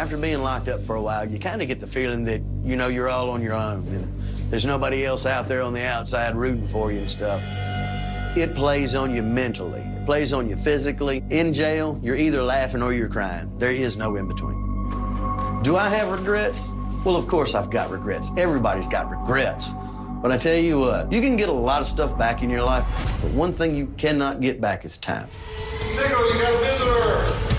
after being locked up for a while, you kind of get the feeling that, you know, you're all on your own. And there's nobody else out there on the outside rooting for you and stuff. It plays on you mentally. It plays on you physically. In jail, you're either laughing or you're crying. There is no in between. Do I have regrets? Well, of course I've got regrets. Everybody's got regrets. But I tell you what, you can get a lot of stuff back in your life, but one thing you cannot get back is time. Tickle, you got a visitor!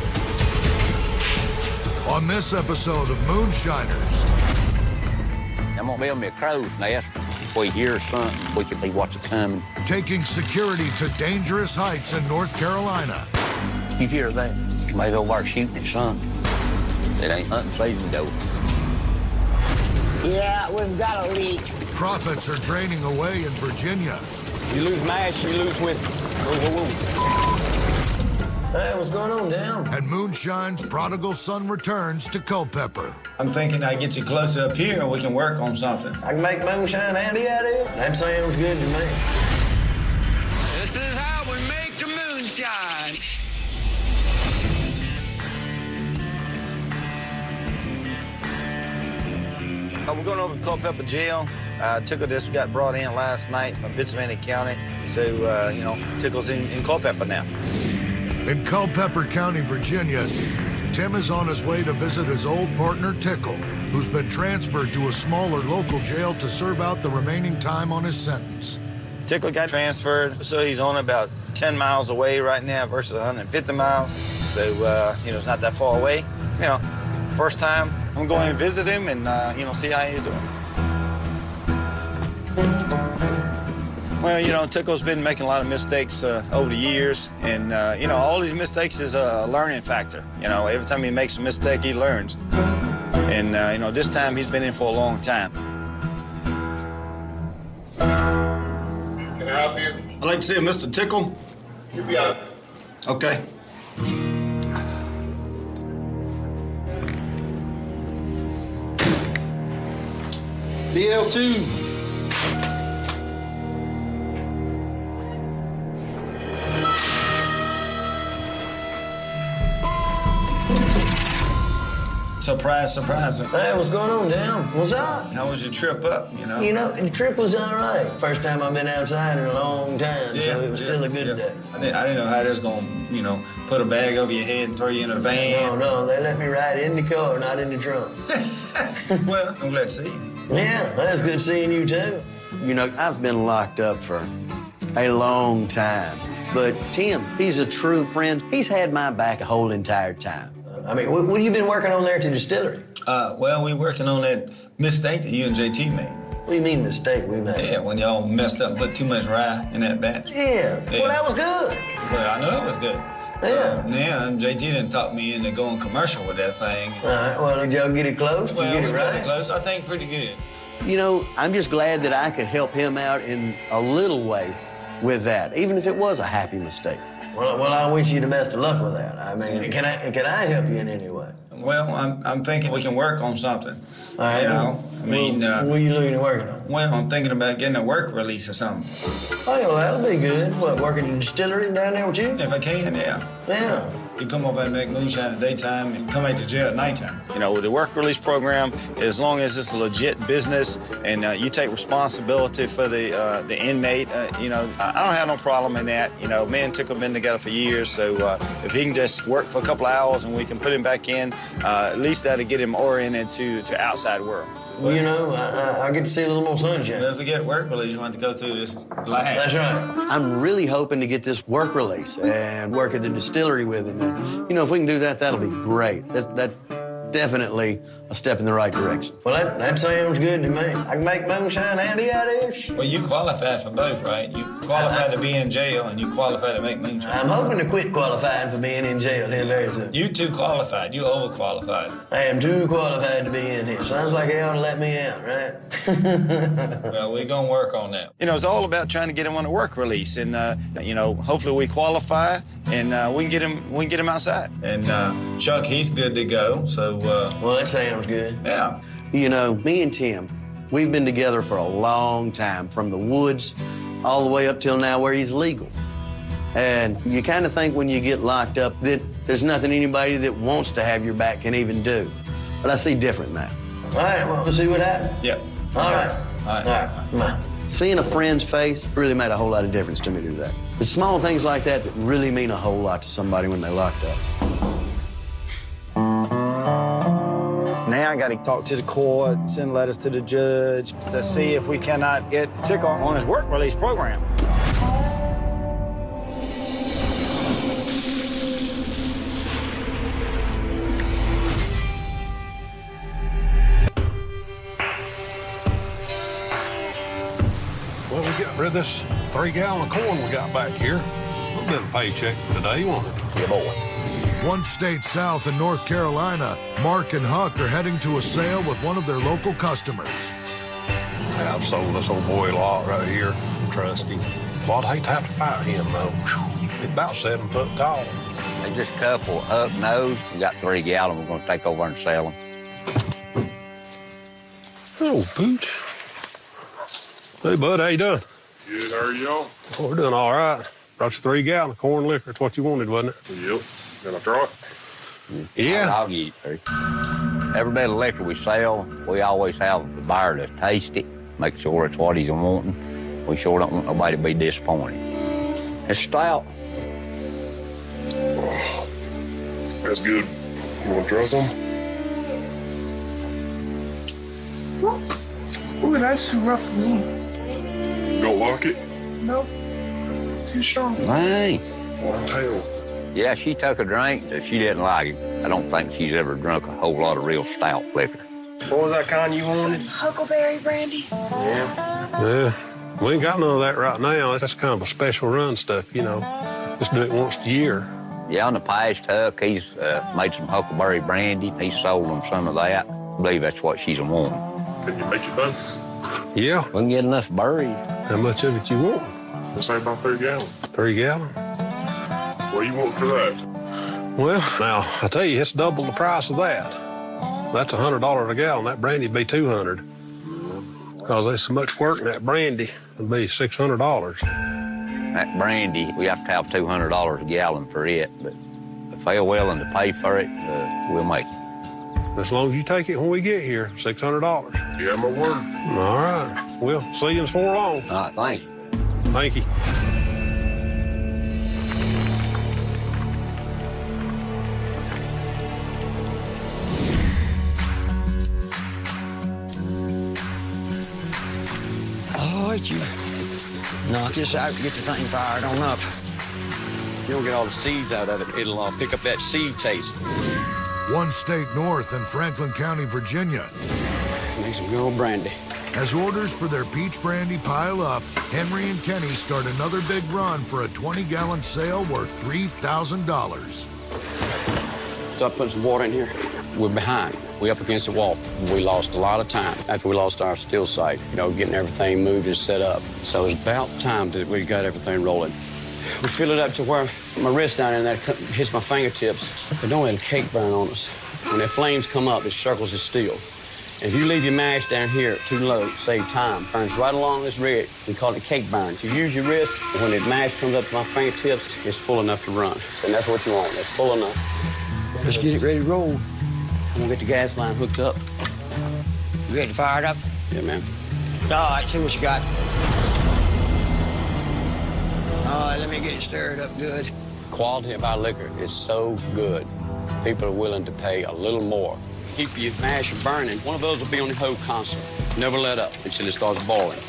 On this episode of Moonshiners. I'm gonna build me a crow's nest. If we hear something, we can see what's coming. Taking security to dangerous heights in North Carolina. You hear that? Somebody's over there shooting at something. It ain't nothing phasing though. Yeah, we've got a leak. Profits are draining away in Virginia. You lose mash, you lose whiskey. Whoa, whoa, whoa. Hey, what's going on, down? And Moonshine's prodigal son returns to Culpeper. I'm thinking I get you closer up here and we can work on something. I can make moonshine handy out of it? That sounds good to me. This is how we make the moonshine. We're going over to Culpeper Jail. Tickle just got brought in last night from Pennsylvania County. So, you know, Tickle's in Culpeper now. In Culpeper County, Virginia, Tim is on his way to visit his old partner, Tickle, who's been transferred to a smaller local jail to serve out the remaining time on his sentence. Tickle got transferred, so he's on about 10 miles away right now versus 150 miles. So, you know, it's not that far away. You know, first time, I'm going to visit him and, you know, see how he's doing. Well, you know, Tickle's been making a lot of mistakes over the years, and, you know, all these mistakes is a learning factor. You know, every time he makes a mistake, he learns. And, you know, this time he's been in for a long time. Can I help you? I'd like to see Mr. Tickle. You be out. Okay. DL2. Surprise, surprise. Hey, what's going on, down? What's up? How was your trip up, you know? You know, the trip was all right. First time I've been outside in a long time, so it was still a good day. I didn't know how they was going to, you know, put a bag over your head and throw you in a van. No, they let me ride in the car, not in the trunk. Well, I'm glad to see you. Yeah, that's good seeing you, too. You know, I've been locked up for a long time. But Tim, he's a true friend. He's had my back a whole entire time. I mean, what have you been working on there at the distillery? Well, we're working on that mistake that you and JT made. What do you mean mistake we made? Yeah, when y'all messed up and put too much rye in that batch. Yeah. Well, that was good. Well, I know it was good. Yeah. Yeah, and JT didn't talk me into going commercial with that thing. All right, well, did y'all get it close? Well, Get we it got right? it close. I think pretty good. You know, I'm just glad that I could help him out in a little way with that, even if it was a happy mistake. Well, I wish you the best of luck with that. I mean, can I help you in any way? Well, I'm thinking we can work on something. All right. You know, I mean, what are you looking at working on? well, I'm thinking about getting a work release or something. Oh, well, that'll be good. What, working in the distillery down there with you? If I can, yeah. Yeah. You come over and make moonshine at daytime and come back to jail at nighttime. You know, with the work release program, as long as it's a legit business and you take responsibility for the inmate, you know, I don't have no problem in that. You know, me and Tickle have been together for years, so if he can just work for a couple of hours and we can put him back in, at least that'll get him oriented to outside world. Well, you know, I get to see a little more sunshine. Well, if we get work release, you want to go through this line. That's right. I'm really hoping to get this work release and work at the distillery with him. And, you know, if we can do that, that'll be great. That's definitely a step in the right direction. Well, that sounds good to me. I can make moonshine handy out of this. Well, you qualified for both, right? You qualified to be in jail and you qualified to make moonshine. I'm hoping to quit qualifying for being in jail here very soon. You too qualified. You overqualified. I am too qualified to be in here. Sounds like they ought to let me out, right? Well, we're going to work on that. You know, it's all about trying to get him on a work release. And, you know, hopefully we qualify and we can get him outside. And Chuck, he's good to go. So, well, that sounds good. yeah. You know, me and Tim, we've been together for a long time, from the woods all the way up till now where he's legal. And you kind of think when you get locked up that there's nothing anybody that wants to have your back can even do. but I see different now. All right, well, let's see what happens. Yep. All right. All right. All right, come on. Seeing a friend's face really made a whole lot of difference to me today. It's small things like that that really mean a whole lot to somebody when they're locked up. Now I got to talk to the court, send letters to the judge to see if we cannot get Tickle on his work release program. Well, we got rid of this 3-gallon of corn we got back here. A little bit of a paycheck today, won't it? Yeah, boy. One state south in North Carolina, Mark and Huck are heading to a sale with one of their local customers. Yeah, I've sold this old boy a lot right here. Trust him. Well, I'd hate to have to fight him, though. He's about 7 foot tall. They just a couple up nose. We got 3 gallon. We're gonna take over and sell them. Oh, Pooch. Hey, bud, how you doing? Good, how are y'all? Oh, we're doing all right. Brought you 3 gallon of corn liquor. It's what you wanted, wasn't it? Yep. Can I try it? Yeah. I'll get 3. Every bit of liquor we sell, we always have the buyer to taste it, make sure it's what he's wanting. We sure don't want nobody to be disappointed. It's stout. Oh, that's good. You want to try some? Ooh, that's too rough for me. You don't like it? Nope. Too strong. Hey. One tail. Yeah, she took a drink, but she didn't like it. I don't think she's ever drunk a whole lot of real stout liquor. What was that kind you wanted? Huckleberry brandy. Yeah. We ain't got none of that right now. That's kind of a special run stuff, you know. Just do it once a year. Yeah, in the past, Huck, he's made some huckleberry brandy. He sold them some of that. I believe that's what she's wanting. Can you make it both? Yeah. We can get enough buried. How much of it you want? Let's say about 3 gallons. 3 gallon? What do you want for that? Well, now, I tell you, it's double the price of that. That's $100 a gallon. That brandy'd be $200. Because there's so much work in that brandy, it'd be $600. That brandy, we have to have $200 a gallon for it, but if they're willing to pay for it, we'll make it. As long as you take it when we get here, $600. Yeah, my word. All right. We'll see you in 4 long. All right, thank you. Thank you. All right, you knock this out, get the thing fired on up. You don't get all the seeds out of it, it'll pick up that seed taste. One state north in Franklin County, Virginia. Make some good old brandy. As orders for their peach brandy pile up, Henry and Kenny start another big run for a 20-gallon sale worth $3,000. Start putting some water in here. We're behind. We're up against the wall. We lost a lot of time after we lost our still site, getting everything moved and set up. So it's about time that we got everything rolling. We fill it up to where my wrist down in there hits my fingertips. But don't let the cake burn on us. When the flames come up, it circles the steel. And if you leave your mash down here too low, save time. Burns right along this red. We call it cake burn. If you use your wrist, when the mash comes up to my fingertips, it's full enough to run. And that's what you want. It's full enough. Let's get it ready to roll. We'll get the gas line hooked up. You ready to fire it up? Yeah, man. All right, see what you got. All right, let me get it stirred up good. Quality of our liquor is so good. People are willing to pay a little more. Keep your mash from burning. One of those will be on the whole constant. Never let up until it starts boiling.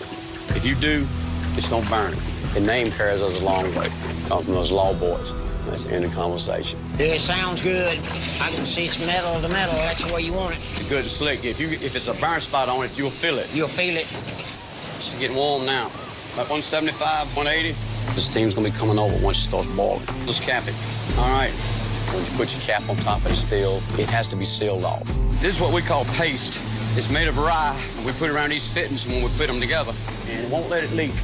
If you do, it's gonna burn. The name carries us a long way. Comes from those law boys. That's the end of the conversation. Yeah, it sounds good. I can see it's metal to metal. That's the way you want it. It's good and slick. If it's a burn spot on it, you'll feel it. You'll feel it. It's getting warm now. About 175, 180. This steam's gonna be coming over once it starts boiling. Let's cap it. All right. When you put your cap on top of the steel, it has to be sealed off. This is what we call paste. It's made of rye, and we put it around these fittings when we put them together, and it won't let it leak.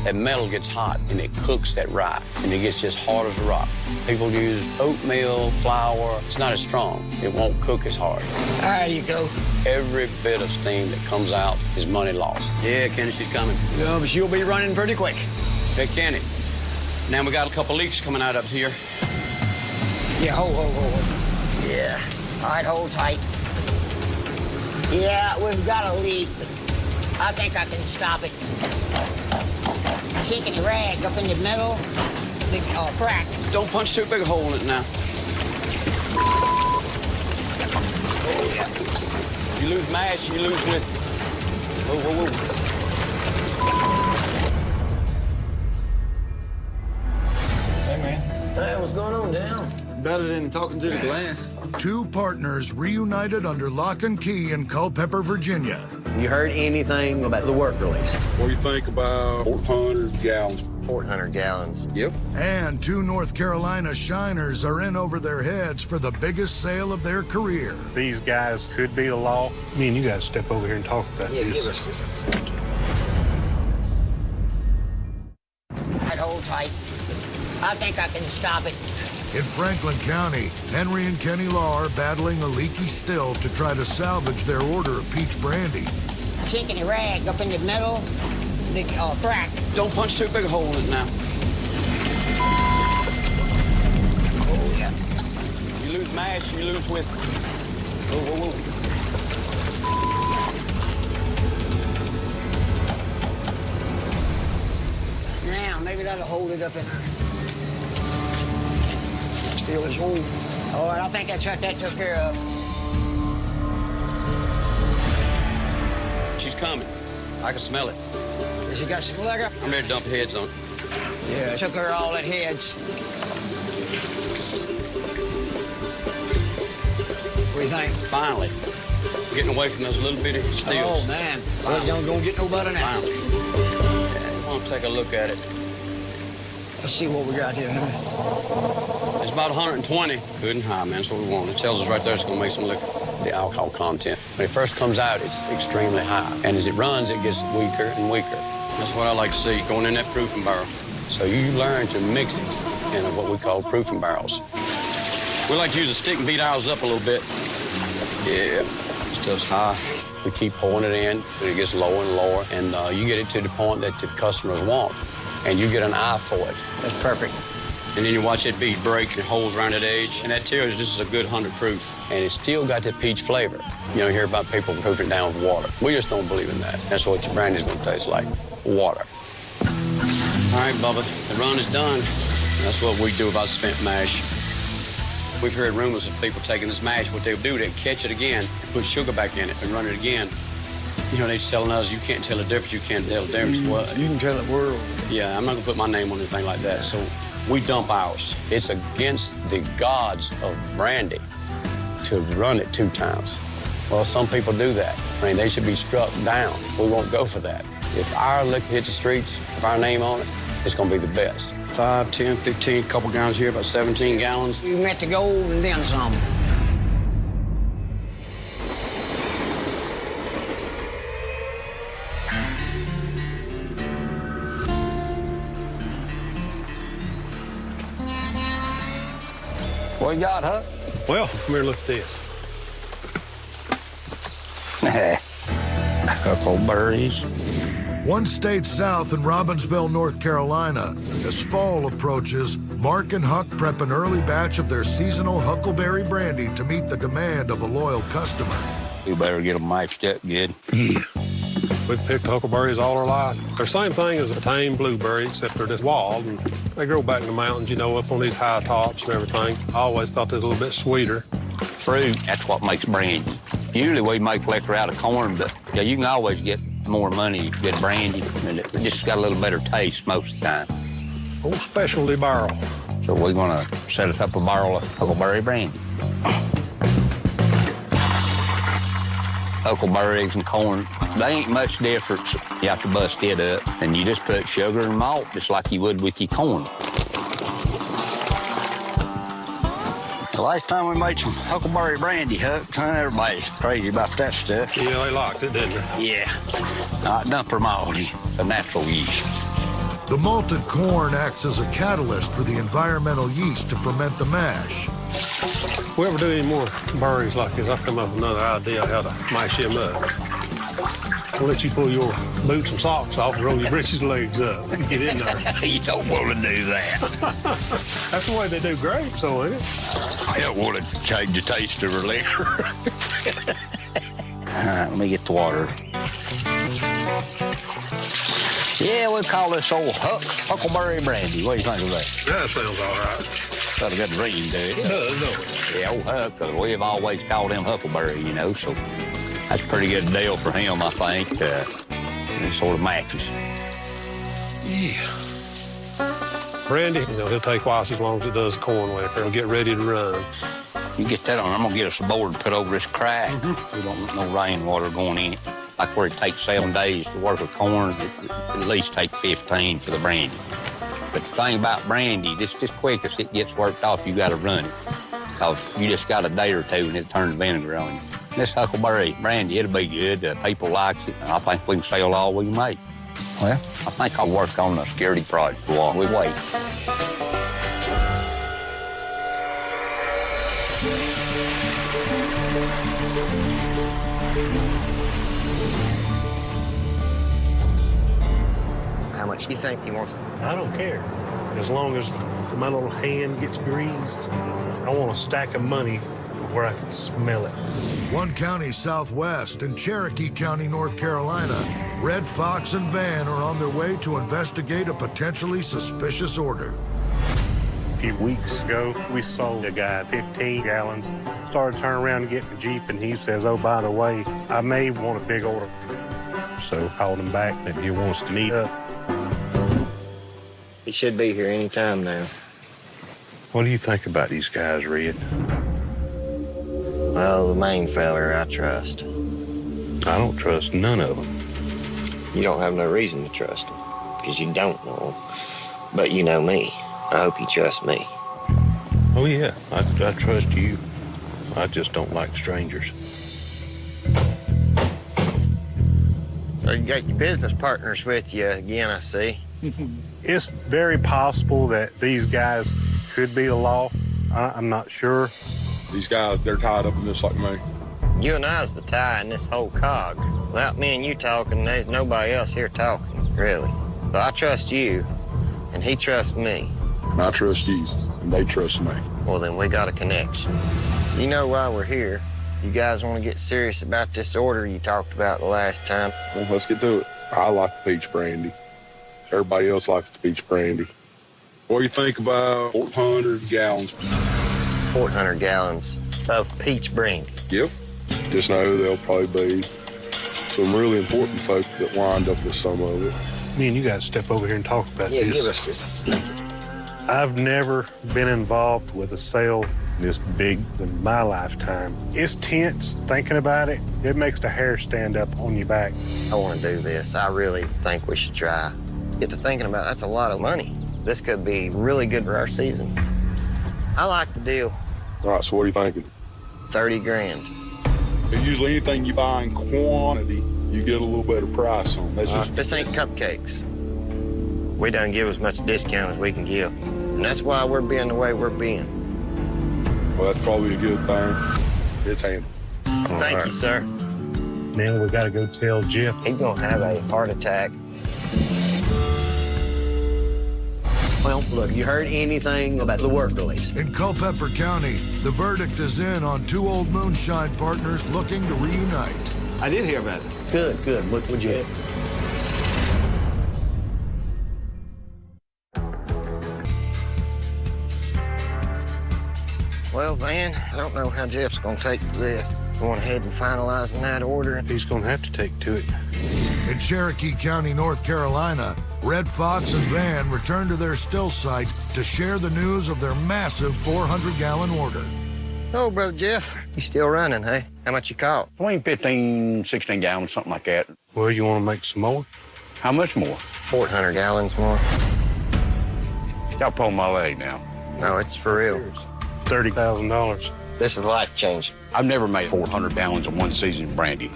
That metal gets hot, and it cooks that rye, and it gets just hard as a rock. People use oatmeal, flour. It's not as strong. It won't cook as hard. There you go. Every bit of steam that comes out is money lost. Yeah, Kenny, she's coming. Yeah, but you'll be running pretty quick. Hey, Kenny. Now we got a couple leaks coming out up here. Yeah, hold. Yeah. All right, hold tight. Yeah, we've got a leak. I think I can stop it. Shaking the rag up in the middle, big crack. Don't punch too big a hole in it now. Oh, yeah. You lose mash, you lose whiskey. Whoa, whoa, whoa. Hey, man. Hey, what's going on down? Better than talking to the glass. Two partners reunited under lock and key in Culpeper, Virginia. You heard anything about the work release? What do you think about 400 gallons? 400 gallons. Yep. And two North Carolina shiners are in over their heads for the biggest sale of their career. These guys could be the law. Me and you got to step over here and talk about Yeah, this. give us just a second. That hold tight. I think I can stop it. In Franklin County, Henry and Kenny Law are battling a leaky still to try to salvage their order of peach brandy. Shaking the rag up in the middle, big crack. Don't punch too big a hole in it now. Oh, yeah. You lose mash, you lose whiskey. Whoa, whoa, whoa. Now, maybe that'll hold it up in there. Still is hold. All right, I think that's what that took care of. She's coming. I can smell it. Has he got some liquor? I'm ready to dump heads on it. Yeah, took her all at heads. What do you think? Finally. Getting away from those little bitty steels. Oh, man. Well, you don't get no better now. Finally. Yeah, we'll take a look at it. Let's see what we got here, Henry. It's about 120. Good and high, man. That's what we want. It tells us right there it's going to make some liquor. The alcohol content. When it first comes out, it's extremely high. And as it runs, it gets weaker and weaker. That's what I like to see, going in that proofing barrel. So you learn to mix it in what we call proofing barrels. We like to use a stick and beat ours up a little bit. Yeah, stuff's high. We keep pouring it in, and it gets lower and lower, and you get it to the point that the customers want, and you get an eye for it. That's perfect. And then you watch that bead break and it holds around that edge, and that tells you this is a good 100 proof. And it's still got that peach flavor. You know, you hear about people proofing it down with water. We just don't believe in that. That's what your brandy's gonna taste like, water. All right, Bubba, the run is done. That's what we do about spent mash. We've heard rumors of people taking this mash. What they'll do, they'll catch it again, put sugar back in it, and run it again. You know, they're telling us you can't tell the difference. You can't tell the difference. Well, You can tell the world. yeah, I'm not gonna put my name on anything like that. So we dump ours. It's against the gods of brandy to run it 2 times. Well, some people do that. I mean, they should be struck down. We won't go for that. If our liquor hits the streets, if our name on it, it's gonna be the best. 5, 10, 15, couple gallons here, about 17 gallons. You met the gold and then some. What you got, Huck? Well, come here and look at this. Huckleberries. One state south in Robbinsville, North Carolina. As fall approaches, Mark and Huck prep an early batch of their seasonal huckleberry brandy to meet the demand of a loyal customer. We better get them mashed up good. We've picked huckleberries all our life. They're the same thing as a tame blueberry, except they're just wild, and they grow back in the mountains, you know, up on these high tops and everything. I always thought they was a little bit sweeter. Fruit, that's what makes brandy. Usually we make liquor out of corn, but yeah, you can always get more money if you get brandy, and it just got a little better taste most of the time. Old specialty barrel. So we're gonna set us up a barrel of huckleberry brandy. Huckleberries and corn, they ain't much difference. You have to bust it up, and you just put sugar and malt just like you would with your corn. The last time we made some huckleberry brandy, Huck, everybody's crazy about that stuff. Yeah, they liked it, didn't they? Yeah. Not dumpermology, a natural yeast. The malted corn acts as a catalyst for the environmental yeast to ferment the mash. If we ever do any more berries like this, I'll come up with another idea how to mash them up. I'll let you pull your boots and socks off and roll your britches legs up. Get in there. You don't want to do that. That's the way they do grapes, though, ain't it? I don't want to change the taste of the liquor. Let me get the water. Yeah, we call this old huckleberry brandy. What do you think of that? That sounds all right. Got a good ring to it. It does, don't it? Yeah, old Huck, 'cause we've always called him Huckleberry, you know, so that's a pretty good deal for him, I think. It sort of matches. Yeah. Brandy, he'll take twice as long as it does corn liquor. It'll get ready to run. You get that on, I'm gonna get us a board to put over this crack. We don't want no rainwater going in it. Like where it takes 7 days to work with corn, it at least take 15 for the brandy. But the thing about brandy, just quick as it gets worked off, you gotta run it. Cause you just got a day or two and it turns vinegar on you. This huckleberry brandy, it'll be good. People like it, and I think we can sell all we can make. Well, I think I'll work on the security project while we wait. How much do you think he wants? I don't care. As long as my little hand gets greased, I want a stack of money where I can smell it. One county southwest in Cherokee County, North Carolina, Red Fox and Van are on their way to investigate a potentially suspicious order. A few weeks ago, we sold a guy 15 gallons. Started turning around and getting the Jeep, and he says, oh, by the way, I may want a big order. So called him back, and he wants to meet up. He should be here any time now. What do you think about these guys, Red? Well, the main feller I trust. I don't trust none of them. You don't have no reason to trust him, because you don't know him. But you know me. I hope you trust me. Oh, yeah, I trust you. I just don't like strangers. So you got your business partners with you again, I see. It's very possible that these guys could be the law. I'm not sure. These guys, they're tied up in this like me. You and I's the tie in this whole cog. Without me and you talking, there's nobody else here talking, really. So I trust you, and he trusts me. And I trust you, and they trust me. Well, then we got a connection. You know why we're here. You guys want to get serious about this order you talked about the last time? Well, let's get to it. I like the peach brandy. Everybody else likes the peach brandy. What do you think about 1,400 gallons? 1,400 gallons of peach Brink. Yep. Just know there'll probably be some really important folk that wind up with some of it. Me and you got to step over here and talk about Yeah, this. give us just a snippet. I've never been involved with a sale this big in my lifetime. It's tense thinking about it. It makes the hair stand up on your back. I want to do this. I really think we should try. Get to thinking about that's a lot of money. This could be really good for our season. I like the deal. All right, so what are you thinking? 30 grand. Usually anything you buy in quantity, you get a little better price on. This ain't cupcakes. We don't give as much discount as we can give. And that's why we're being the way we're being. Well, that's probably a good thing. It's handled. Thank you, sir. Now we got to go tell Jeff. He's going to have a heart attack. Well, look, you heard anything about the work release? In Culpeper County, the verdict is in on two old moonshine partners looking to reunite. I did hear about it. Good, good. What'd you have? Well, Van, I don't know how Jeff's going to take to this. Going ahead and finalizing that order. He's going to have to take to it. In Cherokee County, North Carolina, Red Fox and Van return to their still site to share the news of their massive 400-gallon order. Oh, Brother Jeff, you still running, hey? How much you caught? Between 15, 16 gallons, something like that. Well, you want to make some more? How much more? 400 gallons more. Y'all pulling my leg now. No, it's for real. $30,000. This is life-changing. I've never made 400 gallons in one season of brandy.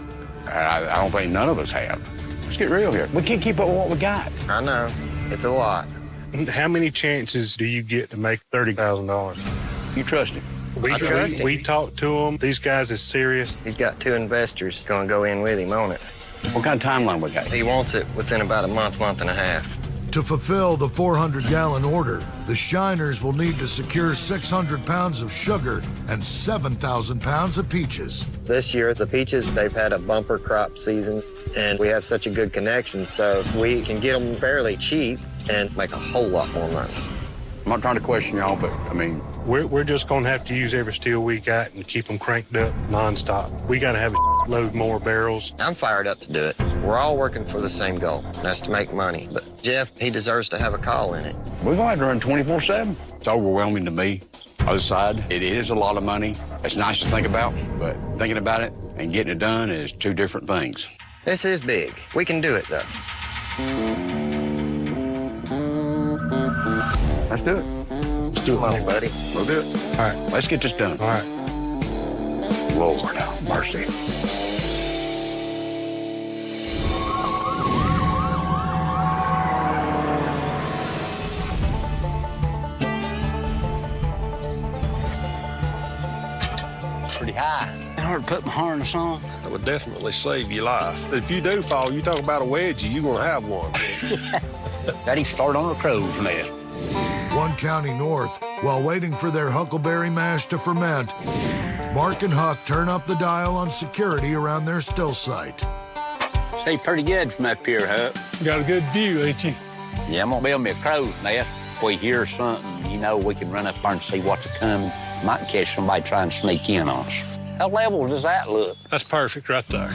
I don't think none of us have. Let's get real here. We can't keep up with what we got. I know. It's a lot. How many chances do you get to make $30,000? You trust him? I trust him. We talked to him. These guys is serious. He's got 2 investors going to go in with him on it. What kind of timeline we got? He wants it within about a month and a half. To fulfill the 400-gallon order, the Shiners will need to secure 600 pounds of sugar and 7,000 pounds of peaches. This year, the peaches, they've had a bumper crop season, and we have such a good connection, so we can get them fairly cheap and make a whole lot more money. I'm not trying to question y'all, but, I mean... We're just going to have to use every steel we got and keep them cranked up nonstop. We got to have a load more barrels. I'm fired up to do it. We're all working for the same goal, and that's to make money. But Jeff, he deserves to have a call in it. We're going to have to run 24/7. It's overwhelming to me. Other side, it is a lot of money. It's nice to think about, but thinking about it and getting it done is two different things. This is big. We can do it, though. Let's do it. Let's do it, Come on, buddy. We'll do it. All right, let's get this done. All right. Lord, mercy. Pretty high. It's hard to put my harness on. That would definitely save your life. If you do fall, you talk about a wedgie, you're gonna have one. Daddy started on a crow's nest. One county north, while waiting for their huckleberry mash to ferment, Mark and Huck turn up the dial on security around their still site. See pretty good from up here, Huck. Got a good view, ain't you? Yeah, I'm gonna build me a crow's nest. If we hear something, you know, we can run up there and see what's coming. Might catch somebody trying to sneak in on us. How level does that look? That's perfect right there.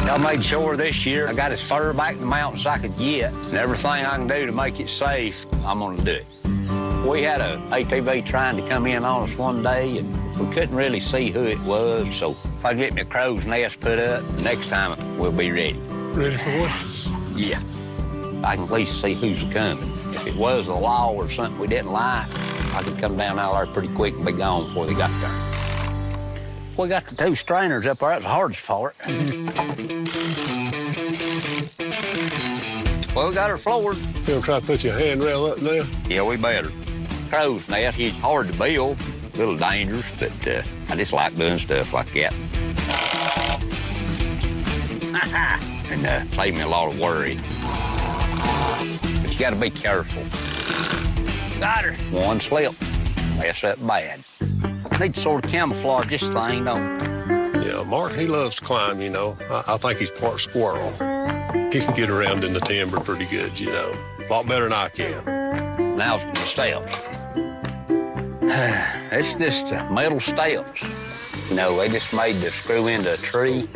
I made sure this year I got as far back in the mountains as I could get, and everything I can do to make it safe, I'm gonna do it. We had a ATV trying to come in on us one day, and we couldn't really see who it was, so if I get my crow's nest put up, next time we'll be ready. Ready for what? Yeah. I can at least see who's coming. If it was the law or something we didn't like, I could come down out there pretty quick and be gone before they got there. We got the two strainers up there. That's the hardest part. Well, we got her floored. You gonna try to put your handrail up now? Yeah, we better. Crow's nest is hard to build, a little dangerous, but I just like doing stuff like that. And save me a lot of worry. But you gotta be careful. Got her. One slip. Mess up bad. Need to sort of camouflage this thing, don't we? Yeah, Mark, he loves to climb, you know. I think he's part squirrel. He can get around in the timber pretty good, you know. A lot better than I can. Now's the steps. It's just metal steps. You know, they just made to screw into a tree.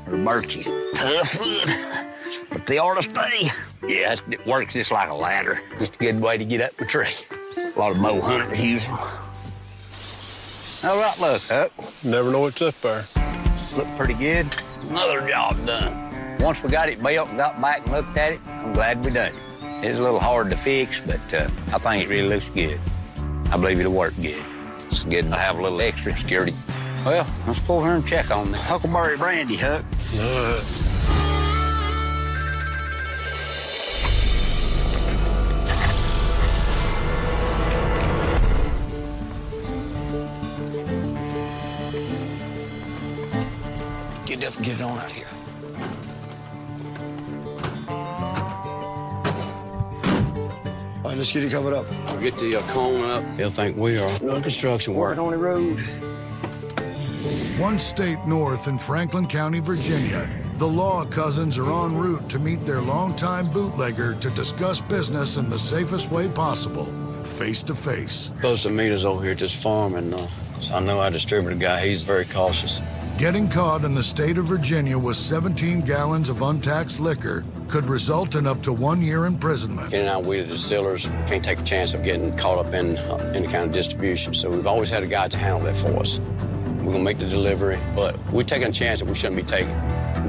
Or birches. Tough wood. But they ought to stay. Yeah, it works just like a ladder. Just a good way to get up the tree. A lot of bow hunters use them. All right, look, Huck. Never know what's up there. Look pretty good. Another job done. Once we got it built and got back and looked at it, I'm glad we done it. It's a little hard to fix, but I think it really looks good. I believe it'll work good. It's good to have a little extra security. Well, let's go over here and check on the huckleberry brandy, Huck. All right. Get up and get it on out here. All right, let's get it covered up. We'll get the cone up. They'll think we are doing construction work. On the road. One state north in Franklin County, Virginia, the Law cousins are en route to meet their longtime bootlegger to discuss business in the safest way possible, face to face. Supposed to meet us over here at this farm, and so I know our distributor guy, he's very cautious. Getting caught in the state of Virginia with 17 gallons of untaxed liquor could result in up to 1 year imprisonment. In and out, we the distillers can't take a chance of getting caught up in any kind of distribution, so we've always had a guy to handle that for us. We're gonna make the delivery, but we're taking a chance that we shouldn't be taking.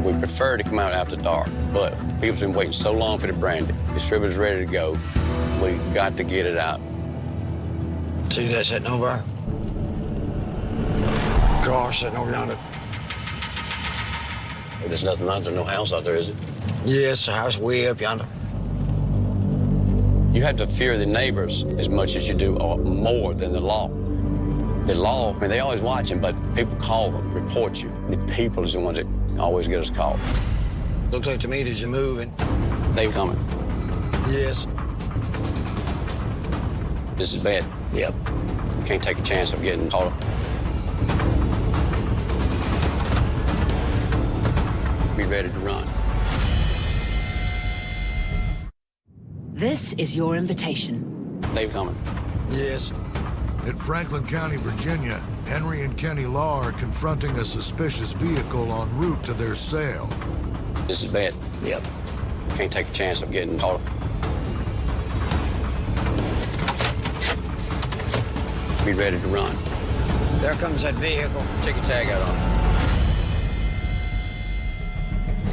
We prefer to come out after dark, but people's been waiting so long for the brandy. Distributor's ready to go. We got to get it out. See that sitting over there? Car sitting over yonder. There's nothing out there, no house out there, is it? Yes, the house way up yonder. You have to fear the neighbors as much as you do or more than the law. The law, I mean, they always watching, but people call them, report you. The people is the ones that always get us caught. Looks like to me that you're moving. They coming. Yes. This is bad. Yep. We can't take a chance of getting caught up. Be ready to run. This is your invitation. They coming. Yes. In Franklin County, Virginia, Henry and Kenny Law are confronting a suspicious vehicle en route to their sale. This is bad. Yep. We can't take a chance of getting caught up. Be ready to run. There comes that vehicle. Take your tag out on it.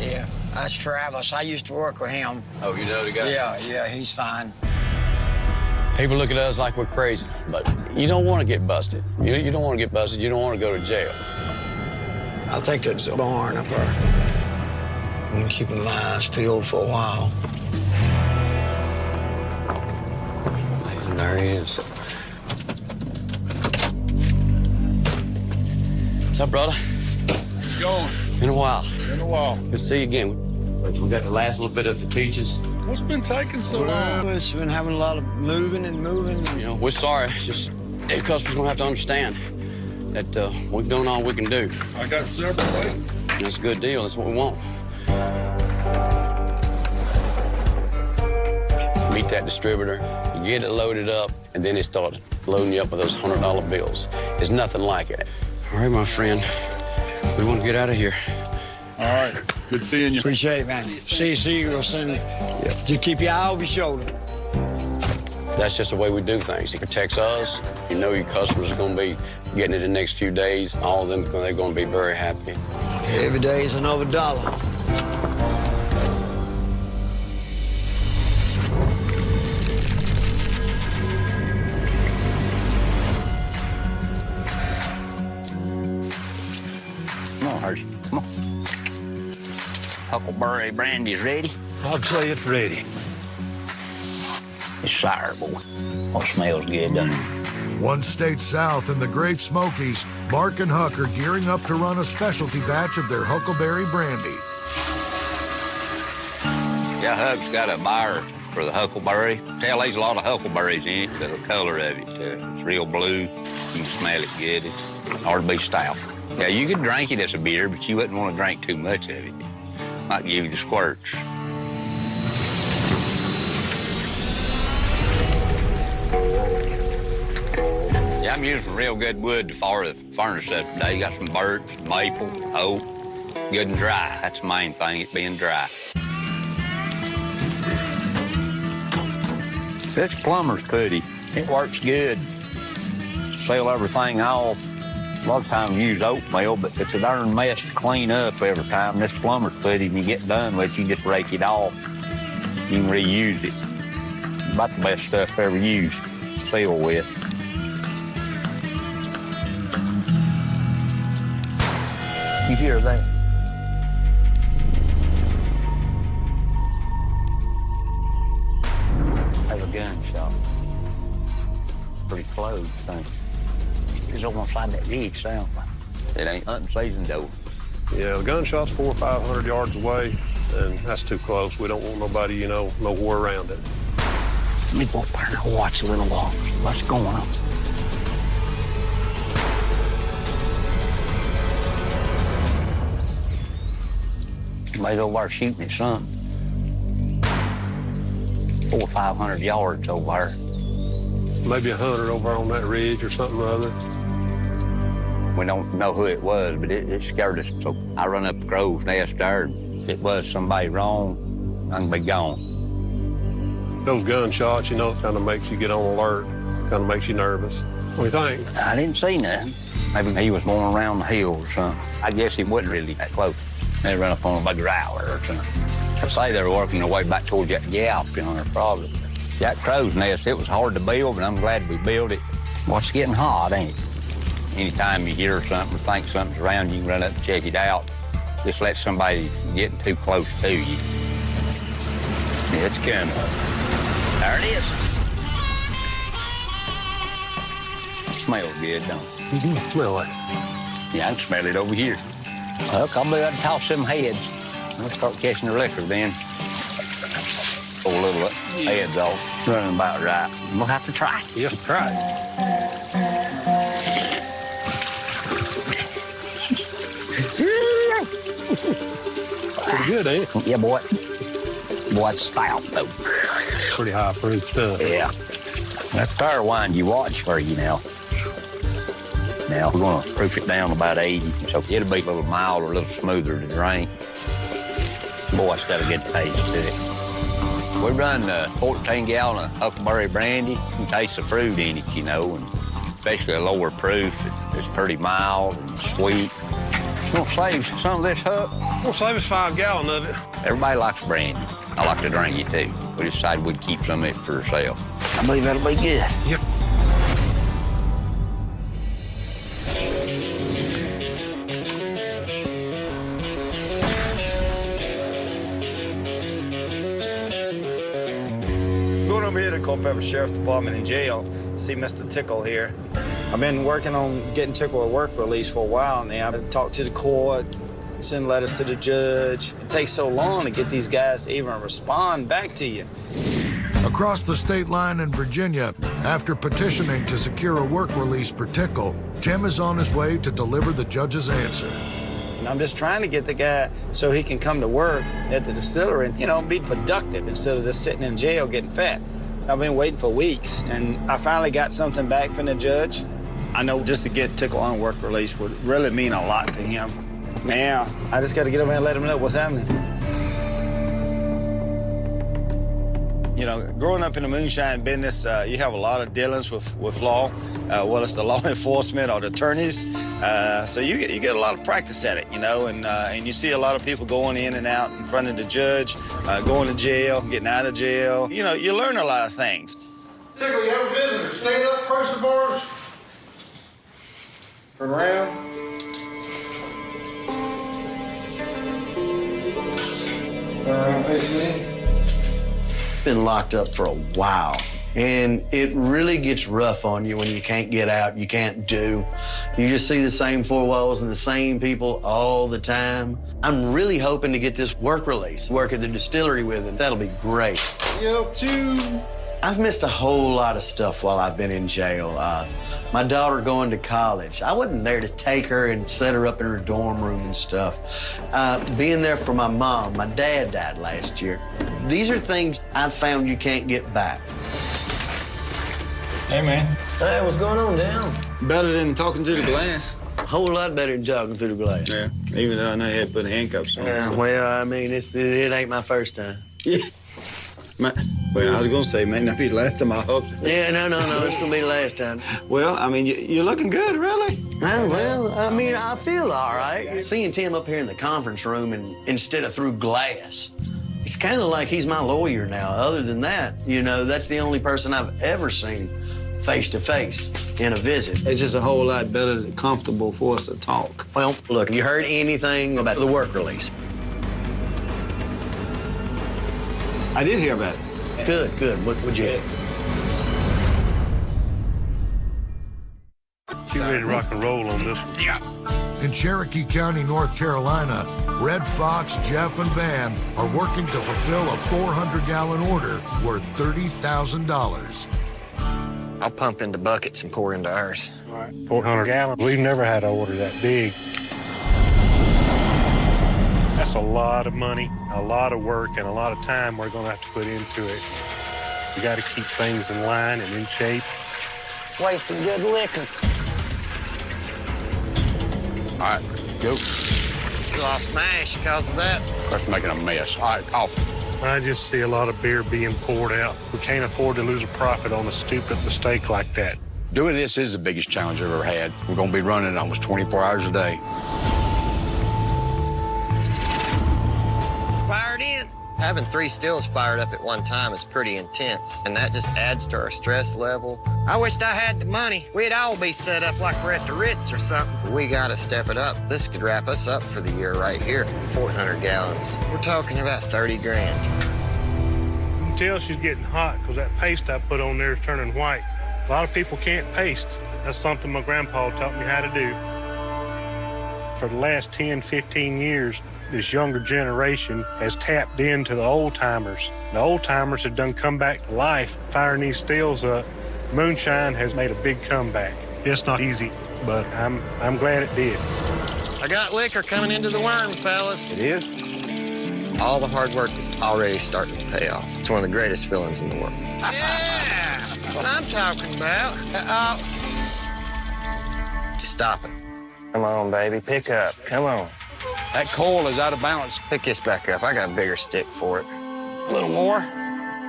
Yeah, that's Travis. I used to work with him. Oh, you know the guy? Yeah, he's fine. People look at us like we're crazy, but you don't want to get busted. You don't want to get busted. You don't want to go to jail. I think that's a barn up there. I'm gonna keep my eyes peeled for a while. And there he is. What's up, brother? How's it going? Been a while. Been a while. Good to see you again. We got the last little bit of the peaches. What's been taking so long? It's been having a lot of moving. You know, we're sorry. It's just the customers gonna have to understand that we've done all we can do. I got several waiting. That's a good deal. That's what we want. Meet that distributor, you get it loaded up, and then they start loading you up with those $100 bills. There's nothing like it. All right, my friend, we want to get out of here. All right. Good seeing you. Appreciate it, man. See you real soon. Yep. Just keep your eye over your shoulder. That's just the way we do things. It protects us. You know your customers are going to be getting it in the next few days. All of them, they're going to be very happy. Every day is another dollar. Come on, Hershey. Come on. Huckleberry brandy's ready. I'll say it's ready. It's sour, boy. Oh, it smells good, doesn't it? One state south in the Great Smokies, Mark and Huck are gearing up to run a specialty batch of their Huckleberry brandy. Yeah, Huck's got a buyer for the huckleberry. Tell there's a lot of huckleberries in it, the color of it. It's real blue. You can smell it good. It's hard to be stout. Yeah, you could drink it as a beer, but you wouldn't want to drink too much of it. Might give you the squirts. Yeah, I'm using real good wood to fire the furnace up today. You got some birch, maple, oak, good and dry. That's the main thing, it being dry. This plumber's putty. It works good. Seal everything off. A lot of times you use oatmeal, but it's a darn mess to clean up every time. This plumber's putty, when you get done with it, you just rake it off. You can reuse it. About the best stuff ever used to seal with. You hear that? There's a gunshot. Pretty close, I think. It's almost like that ridge sound. It ain't hunting season, though. Yeah, the gunshot's 400 or 500 yards away, and that's too close. We don't want nobody, you know where around it. Let me go up there and watch a little while. What's going on? Somebody's over there shooting at something. 400 or 500 yards over there. Maybe 100 over on that ridge or something or other. We don't know who it was, but it scared us. So I run up the crow's nest there. If it was somebody wrong, I can be gone. Those gunshots, you know, it kind of makes you get on alert. Kind of makes you nervous. What do you think? I didn't see nothing. Maybe he was going around the hill or something. I guess he wasn't really that close. They run up on a big growler or something. I say they were working their way back towards that gap, you know, probably. That crow's nest, it was hard to build, but I'm glad we built it. Well, it's getting hot, ain't it? Anytime you hear something or think something's around, you can run up and check it out. Just let somebody get too close to you. Yeah, it's coming. There it is. It smells good, don't it? You do smell it. Yeah, I can smell it over here. Look, I'll be able to toss some heads. We'll start catching the liquor then. Pull a little heads off. Running about right. We'll have to try. Just try it. Pretty good, ain't it? Yeah, boy. Boy, it's stout, though. Pretty high proof stuff. Yeah. That's fair wine you watch for you now. Now, we're going to proof it down about 80, so it'll be a little milder, a little smoother to drink. Boy, it's got a good taste to it. We run 14-gallon of huckleberry brandy. You can taste the fruit in it, you know, and especially a lower proof. It's pretty mild and sweet. You want to save some of this, Huck? We'll save us 5 gallons of it. Everybody likes brandy. I like to drink it, too. We decided we'd keep some of it for ourselves. I believe that'll be good. Yep. Going over here to Culpeper Sheriff's Department in jail to see Mr. Tickle here. I've been working on getting Tickle a work release for a while now. I've talked to the court, send letters to the judge. It takes so long to get these guys to even respond back to you. Across the state line in Virginia, after petitioning to secure a work release for Tickle, Tim is on his way to deliver the judge's answer. And I'm just trying to get the guy so he can come to work at the distillery and, you know, be productive instead of just sitting in jail getting fat. I've been waiting for weeks, and I finally got something back from the judge. I know just to get Tickle on work release would really mean a lot to him. Now, I just got to get over and let him know what's happening. You know, growing up in the moonshine business, you have a lot of dealings with law, whether it's the law enforcement or the attorneys. So you get a lot of practice at it, you know, and you see a lot of people going in and out in front of the judge, going to jail, getting out of jail. You know, you learn a lot of things. Tickle, you have a visitor. Stand up first the bars. Turn around. Turn around, face me. Been locked up for a while, and it really gets rough on you when you can't get out, you can't do. You just see the same four walls and the same people all the time. I'm really hoping to get this work release, work at the distillery with him. That'll be great. Yep, two. I've missed a whole lot of stuff while I've been in jail. My daughter going to college. I wasn't there to take her and set her up in her dorm room and stuff. Being there for my mom. My dad died last year. These are things I've found you can't get back. Hey, man. Hey, what's going on, down? Better than talking to the glass. A whole lot better than talking through the glass. Yeah, even though I know you had to put handcuffs on. Well, I mean, it ain't my first time. Yeah. Well, I was going to say, may not be the last time I hope. Yeah, no, it's going to be the last time. Well, I mean, you're looking good, really. Well, I mean, I feel all right. Seeing Tim up here in the conference room and instead of through glass, it's kind of like he's my lawyer now. Other than that, you know, that's the only person I've ever seen face-to-face in a visit. It's just a whole lot better and comfortable for us to talk. Well, look, have you heard anything about the work release? I did hear about it. Good. What'd you hear? You ready to rock and roll on this one? Yeah. In Cherokee County, North Carolina, Red Fox, Jeff, and Van are working to fulfill a 400-gallon order worth $30,000. I'll pump into buckets and pour into ours. All right, 400 gallons. We've never had an order that big. That's a lot of money, a lot of work, and a lot of time we're going to have to put into it. We got to keep things in line and in shape. Wasting good liquor. All right, go. We lost MASH because of that. That's making a mess. All right, off. I just see a lot of beer being poured out. We can't afford to lose a profit on a stupid mistake like that. Doing this is the biggest challenge I've ever had. We're going to be running almost 24 hours a day. Fired in. Having 3 stills fired up at one time is pretty intense, and that just adds to our stress level. I wished I had the money. We'd all be set up like we're at the Ritz or something. We gotta step it up. This could wrap us up for the year right here. 400 gallons. We're talking about 30 grand. You can tell she's getting hot because that paste I put on there is turning white. A lot of people can't paste. That's something my grandpa taught me how to do. For the last 10, 15 years, this younger generation has tapped into the old-timers. The old-timers have done come back to life, firing these stills up. Moonshine has made a big comeback. It's not easy, but I'm glad it did. I got liquor coming into the worm, fellas. It is? All the hard work is already starting to pay off. It's one of the greatest feelings in the world. Yeah, that's what I'm talking about. Just stop it. Come on, baby, pick up. Come on. That coil is out of balance. Pick this back up. I got a bigger stick for it. A little more.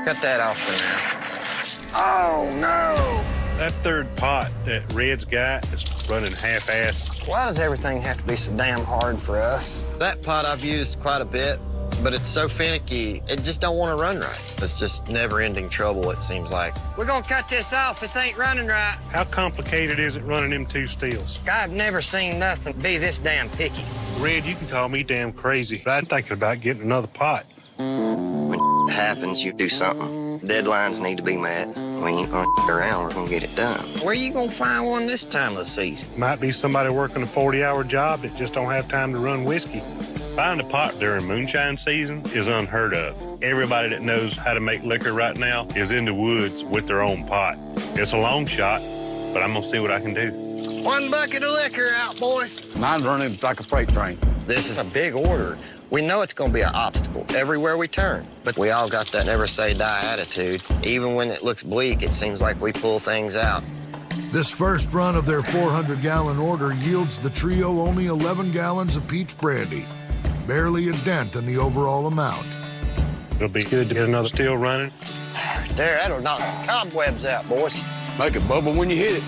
Cut that off for now. Oh, no. That third pot that Red's got is running half-ass. Why does everything have to be so damn hard for us? That pot I've used quite a bit, but it's so finicky, it just don't want to run right. It's just never-ending trouble, it seems like. We're gonna cut this off. This ain't running right. How complicated is it running them two steels? I've never seen nothing be this damn picky. Red, you can call me damn crazy, but I'm thinking about getting another pot. When happens, you do something. Deadlines need to be met. We ain't gonna around. We're gonna get it done. Where you gonna find one this time of the season? Might be somebody working a 40-hour job that just don't have time to run whiskey. Buying a pot during moonshine season is unheard of. Everybody that knows how to make liquor right now is in the woods with their own pot. It's a long shot, but I'm gonna see what I can do. 1 bucket of liquor out, boys. Mine's running like a freight train. This is a big order. We know it's gonna be an obstacle everywhere we turn, but we all got that never say die attitude. Even when it looks bleak, it seems like we pull things out. This first run of their 400-gallon order yields the trio only 11 gallons of peach brandy, barely a dent in the overall amount. It'll be good to get another still running. There, that'll knock some cobwebs out, boys. Make it bubble when you hit it.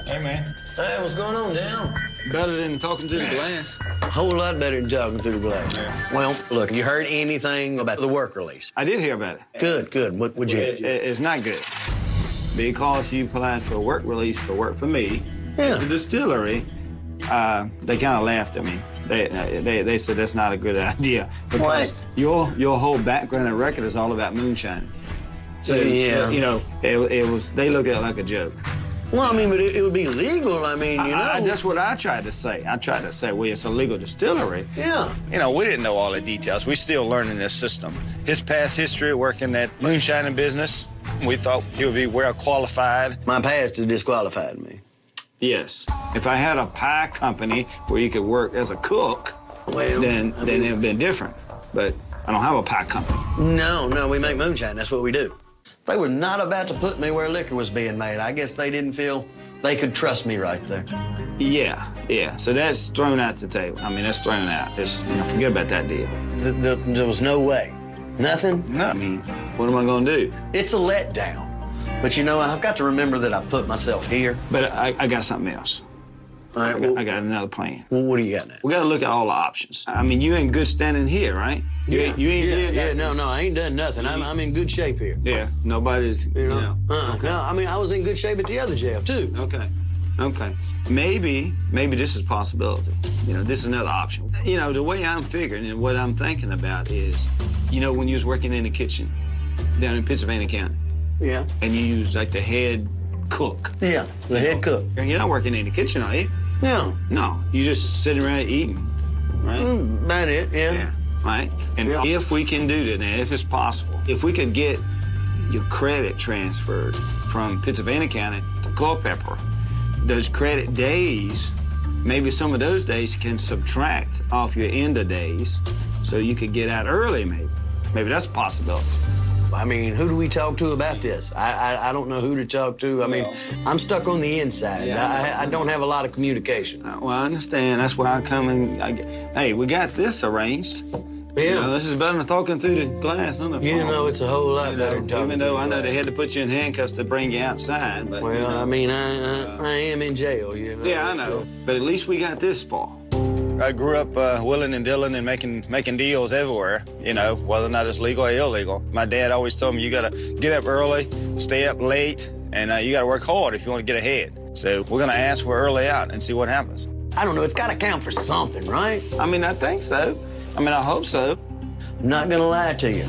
Hey, man. Hey, what's going on, Dan? Better than talking to the glass. A whole lot better than talking through the glass. Well, look, you heard anything about the work release? I did hear about it. Good, good. What would you hear? It's not good. Because you applied for a work release for work for me, Yeah. the distillery, they kind of laughed at me. They said that's not a good idea. Because your whole background and record is all about moonshine. So, Yeah. you know, it was, they look at it like a joke. Well, I mean, but it would be legal. I mean, you know. That's what I tried to say. I tried to say, well, it's a legal distillery. Yeah. You know, we didn't know all the details. We're still learning this system. His past history working at moonshining business, we thought he would be well qualified. My past has disqualified me. Yes. If I had a pie company where you could work as a cook, then it would have been different. But I don't have a pie company. No, we make moonshine. That's what we do. They were not about to put me where liquor was being made. I guess they didn't feel they could trust me right there. Yeah. So that's thrown out the table. I mean, that's thrown out. Just, forget about that deal. There was no way. Nothing? No, I mean, what am I going to do? It's a letdown. But, you know, I've got to remember that I put myself here. But I got something else. All right, I got another plan. Well, what do you got now? We got to look at all the options. I mean, you in good standing here, right? You ain't No, I ain't done nothing. I'm in good shape here. Yeah, nobody's, you know. Okay. No, I mean, I was in good shape at the other jail, too. Okay. Maybe this is a possibility. You know, this is another option. You know, the way I'm figuring and what I'm thinking about is, you know, when you was working in the kitchen down in Pennsylvania County. Yeah. And you use like the head cook. Yeah, the head cook. You're not working in the kitchen, are you? No. No, you just sitting around eating, right? About it, yeah. Right? And if we can do that, and if it's possible, if we could get your credit transferred from Pennsylvania County to Culpeper, those credit days, maybe some of those days can subtract off your end of days so you could get out early, maybe. Maybe that's a possibility. I mean, who do we talk to about this? I don't know who to talk to. I mean, I'm stuck on the inside. I don't have a lot of communication. Well, I understand. That's why I come and... hey, we got this arranged. Yeah. You know, this is better than talking through the glass on the phone. You know, it's a whole lot better than talking even though I know glass. they had to put you in handcuffs to bring you outside. But, well, you know, I mean, I am in jail, you know. Yeah, I know. But at least we got this far. I grew up willing and dealing and making deals everywhere, you know, whether or not it's legal or illegal. My dad always told me you got to get up early, stay up late, and you got to work hard if you want to get ahead. So we're going to ask for early out and see what happens. I don't know. It's got to count for something, right? I mean, I think so. I mean, I hope so. I'm not gonna lie to you.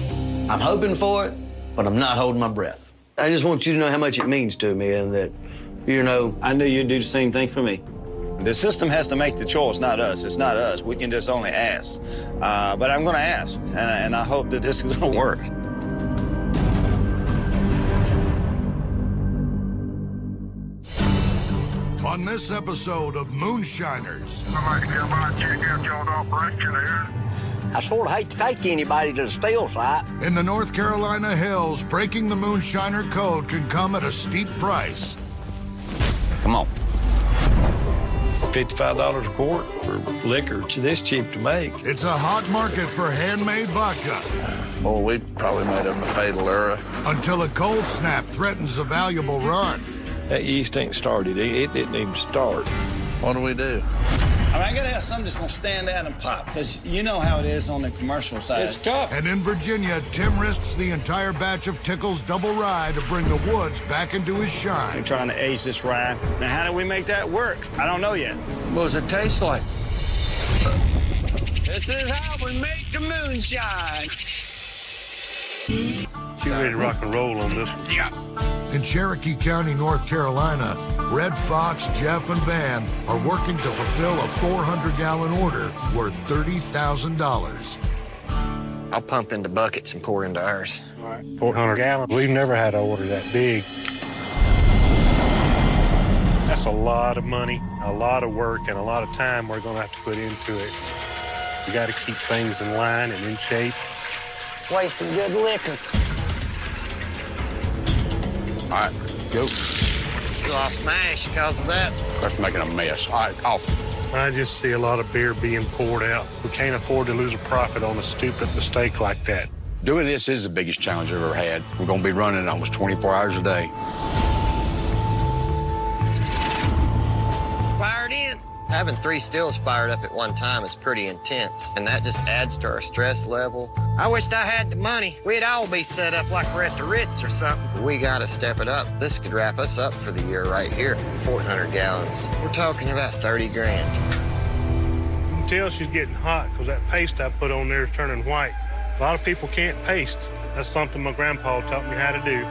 I'm hoping for it, but I'm not holding my breath. I just want you to know how much it means to me and that, you know... I knew you'd do the same thing for me. The system has to make the choice, not us. It's not us. We can just only ask. But I'm gonna ask, and I hope that this is gonna work. On this episode of Moonshiners. I'd like to hear about check out y'all's operation here. I sort of hate to take anybody to the steel site. In the North Carolina hills, breaking the Moonshiner code can come at a steep price. Come on. $55 a quart for liquor. It's this cheap to make. It's a hot market for handmade vodka. Oh, we probably made a fatal error. Until a cold snap threatens a valuable run. That yeast ain't started. It didn't even start. What do we do? I mean, I gotta have something that's gonna stand out and pop, because you know how it is on the commercial side. It's tough. And in Virginia, Tim risks the entire batch of Tickle's double rye to bring the woods back into his shine. We're trying to age this rye. Now, how do we make that work? I don't know yet. What does it taste like? This is how we make the moonshine. You ready to rock and roll on this one? Yeah. In Cherokee County, North Carolina, Red Fox, Jeff, and Van are working to fulfill a 400-gallon order worth $30,000. I'll pump into buckets and pour into ours. All right, 400 gallons. We've never had an order that big. That's a lot of money, a lot of work, and a lot of time we're gonna have to put into it. We gotta keep things in line and in shape. Wasting good liquor. All right, go. You lost mash because of that. That's making a mess. All right, off. I just see a lot of beer being poured out. We can't afford to lose a profit on a stupid mistake like that. Doing this is the biggest challenge I've ever had. We're gonna be running almost 24 hours a day. Fired in. Having 3 stills fired up at one time is pretty intense, and that just adds to our stress level. I wished I had the money. We'd all be set up like we're at the Ritz or something. We gotta step it up. This could wrap us up for the year right here. 400 gallons. We're talking about 30 grand. You can tell she's getting hot because that paste I put on there is turning white. A lot of people can't paste. That's something my grandpa taught me how to do.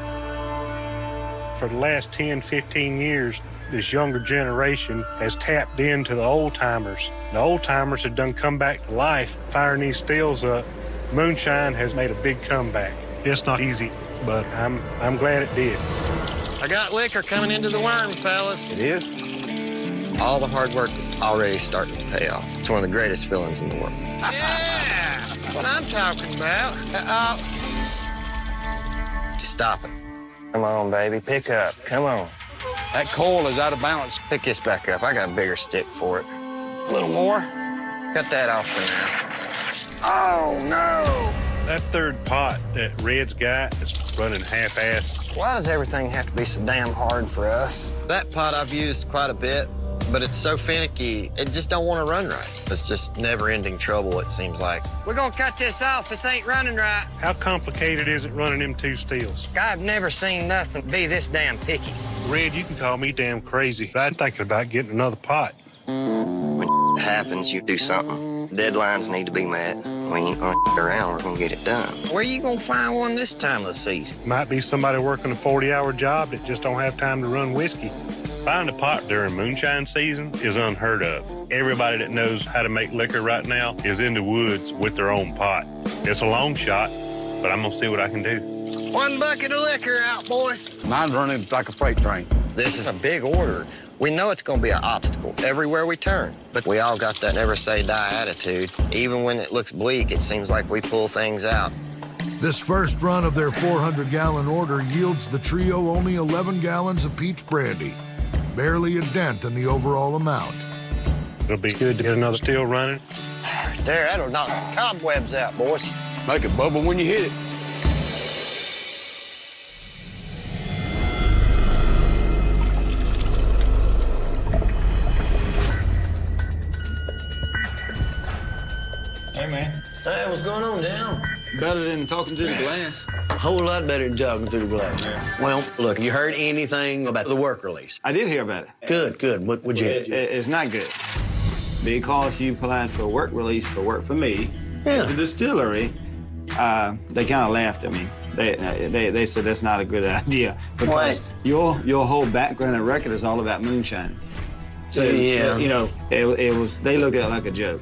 For the last 10, 15 years, this younger generation has tapped into the old-timers. The old-timers have done come back to life, firing these stills up. Moonshine has made a big comeback. It's not easy, but I'm glad it did. I got liquor coming into the worm, fellas. It is? All the hard work is already starting to pay off. It's one of the greatest feelings in the world. Yeah, that's what I'm talking about. Just stop it. Come on, baby, pick up. Come on. That coil is out of balance. Pick this back up. I got a bigger stick for it. A little more. Cut that off for now. Oh, no. That third pot that Red's got is running half-ass. Why does everything have to be so damn hard for us? That pot I've used quite a bit, but it's so finicky, it just don't want to run right. It's just never-ending trouble, it seems like. We're gonna cut this off. This ain't running right. How complicated is it running them 2 steels? I've never seen nothing be this damn picky. Red, you can call me damn crazy, but I'm thinking about getting another pot. When it happens, you do something. Deadlines need to be met. We ain't gonna around. We're gonna get it done. Where you gonna find one this time of the season? Might be somebody working a 40-hour job that just don't have time to run whiskey. Finding a pot during moonshine season is unheard of. Everybody that knows how to make liquor right now is in the woods with their own pot. It's a long shot, but I'm gonna see what I can do. 1 bucket of liquor out, boys. Mine's running like a freight train. This is a big order. We know it's gonna be an obstacle everywhere we turn, but we all got that never say die attitude. Even when it looks bleak, it seems like we pull things out. This first run of their 400-gallon order yields the trio only 11 gallons of peach brandy. Barely a dent in the overall amount. It'll be good to get another still running. There, that'll knock some cobwebs out, boys. Make it bubble when you hit it. Hey, man. Hey, what's going on, Dan? Better than talking to the glass. A whole lot better than talking through the glass. Yeah. Well, look, you heard anything about the work release? I did hear about it. Good. What'd you hear? It's not good. Because you applied for a work release for work for me at the distillery, they kind of laughed at me. They said that's not a good idea because your whole background and record is all about moonshining. So Yeah. you know, it was, they looked at it like a joke.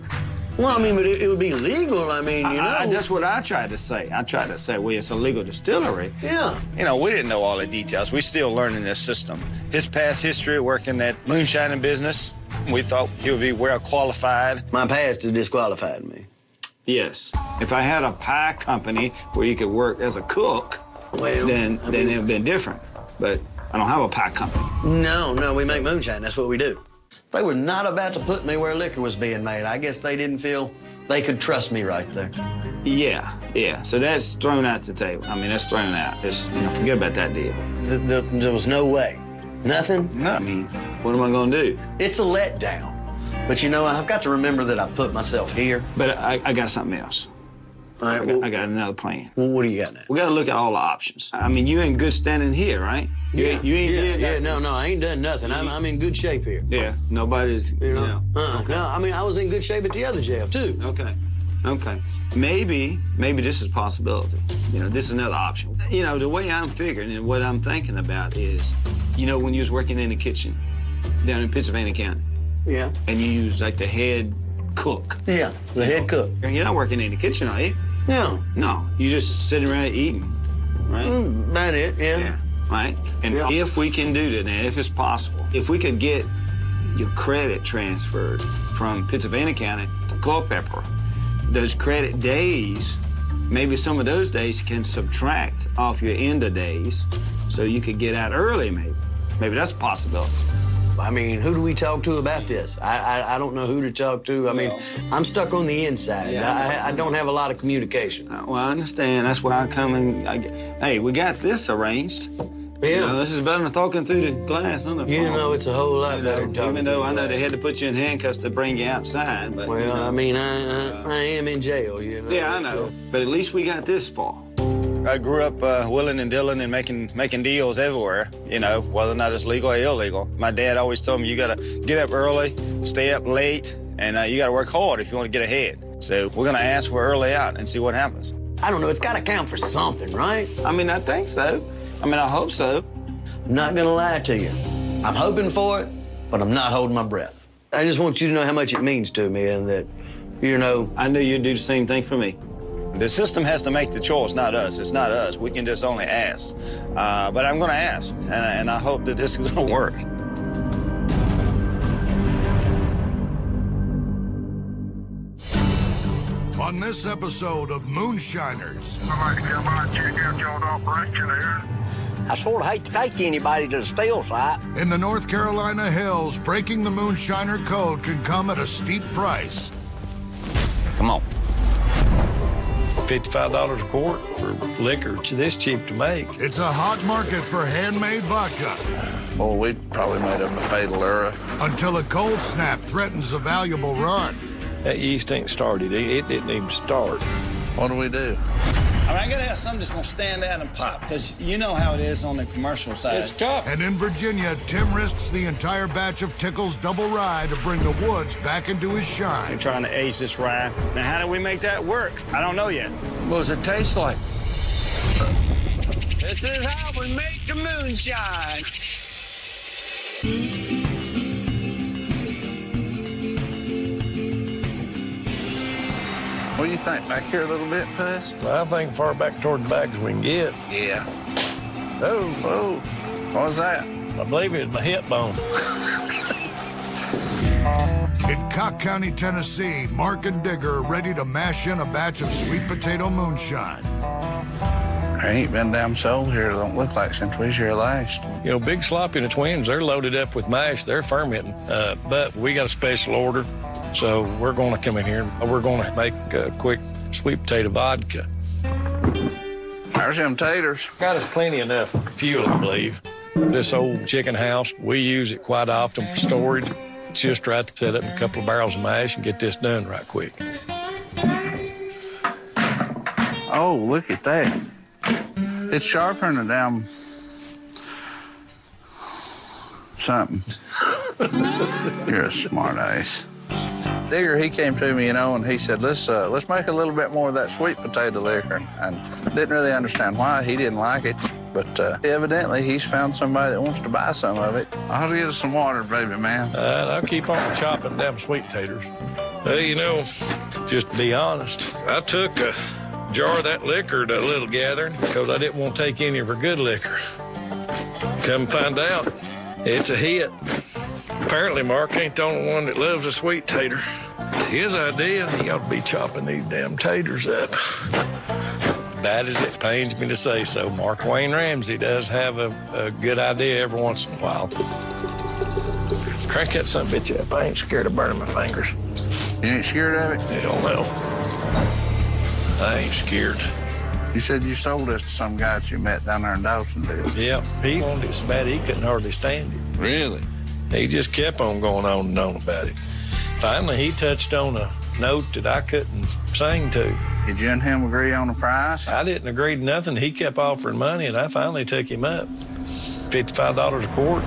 Well, I mean, but it would be legal. I mean, you know. That's what I tried to say. I tried to say, well, it's a legal distillery. Yeah. You know, we didn't know all the details. We're still learning this system. His past history working that moonshining business, we thought he would be well qualified. My past has disqualified me. Yes. If I had a pie company where you could work as a cook, then it would have been different. But I don't have a pie company. No, we make moonshine. That's what we do. They were not about to put me where liquor was being made. I guess they didn't feel they could trust me right there. Yeah. So that's thrown out the table. I mean, that's thrown out. Just, forget about that deal. There was no way. Nothing? No. I mean, what am I going to do? It's a letdown. But, I've got to remember that I put myself here. But I got something else. All right, I got another plan. Well, what do you got now? We got to look at all the options. I mean, you in good standing here, right? You ain't No, I ain't done nothing. I'm in good shape here. Yeah, nobody's, No, I mean, I was in good shape at the other jail, too. Okay. Maybe this is a possibility. This is another option. The way I'm figuring and what I'm thinking about is, when you was working in the kitchen down in Pennsylvania County. Yeah. And you use, like, the head cook. Yeah, the head cook. You're not working in the kitchen, are you? No, you just sitting around eating, right? About it, yeah. Right? And if we can do that, now, if it's possible, if we could get your credit transferred from Pennsylvania County to Culpeper, those credit days, maybe some of those days can subtract off your end of days so you could get out early, maybe. Maybe that's a possibility. I mean, who do we talk to about this? I don't know who to talk to. I mean, I'm stuck on the inside. I don't have a lot of communication. Well, I understand. That's why I come and... hey, we got this arranged. Yeah. This is better than talking through the glass on the phone. It's a whole lot better than talking even though I know they had to put you in handcuffs to bring you outside. But, well, I mean, I am in jail, Yeah, I know. But at least we got this far. I grew up willing and dealing and making deals everywhere, whether or not it's legal or illegal. My dad always told me you got to get up early, stay up late, and you got to work hard if you want to get ahead. So we're going to ask for early out and see what happens. I don't know. It's got to count for something, right? I mean, I think so. I mean, I hope so. I'm not going to lie to you. I'm hoping for it, but I'm not holding my breath. I just want you to know how much it means to me and that, I knew you'd do the same thing for me. The system has to make the choice, not us. It's not us. We can just only ask. But I'm going to ask, and I hope that this is going to work. On this episode of Moonshiners. I'd like to come by and check out y'all's operation here. I sort of hate to take anybody to the still site. In the North Carolina hills, breaking the Moonshiner code can come at a steep price. Come on. $55 a quart for liquor. It's this cheap to make. It's a hot market for handmade vodka. Boy, we probably made a fatal error. Until a cold snap threatens a valuable run. That yeast ain't started. It didn't even start. What do we do? I gotta have something that's gonna stand out and pop, because you know how it is on the commercial side. It's tough. And in Virginia, Tim risks the entire batch of Tickle's double rye to bring the woods back into his shine. We're trying to age this rye. Now, how do we make that work? I don't know yet. What does it taste like? This is how we make the moonshine. What do you think? Back here a little bit, Puss? I think far back toward the back as we can get. Yeah. Oh. Whoa. What was that? I believe it was my hip bone. In Cock County, Tennessee, Mark and Digger are ready to mash in a batch of sweet potato moonshine. There ain't been damn sold here, don't look like, since we was here last. Big Sloppy and the twins, they're loaded up with mash. They're fermenting. But we got a special order, so we're going to come in here. We're going to make a quick sweet potato vodka. There's them taters. Got us plenty enough fuel, I believe. This old chicken house, we use it quite often for storage. It's just right to set up a couple of barrels of mash and get this done right quick. Oh, look at that. It's sharper than a damn something. You're a smart ass. Digger, he came to me, and he said, let's make a little bit more of that sweet potato liquor. And didn't really understand why. He didn't like it. But evidently, he's found somebody that wants to buy some of it. I'll get us some water, baby, man. I'll keep on chopping them sweet taters. Just to be honest, I took a jar of that liquor to a little gathering because I didn't want to take any of her good liquor. Come find out, it's a hit. Apparently, Mark ain't the only one that loves a sweet tater. It's his idea. He ought to be chopping these damn taters up. Bad as it pains me to say so, Mark Wayne Ramsey does have a good idea every once in a while. Crank that son of a bitch up. I ain't scared of burning my fingers. You ain't scared of it? Hell no. I ain't scared. You said you sold this to some guy that you met down there in Dawsonville. Yeah, he wanted it so bad he couldn't hardly stand it. Really? He just kept on going on and on about it. Finally, he touched on a note that I couldn't sing to. Did you and him agree on the price? I didn't agree to nothing. He kept offering money, and I finally took him up. $55 a quart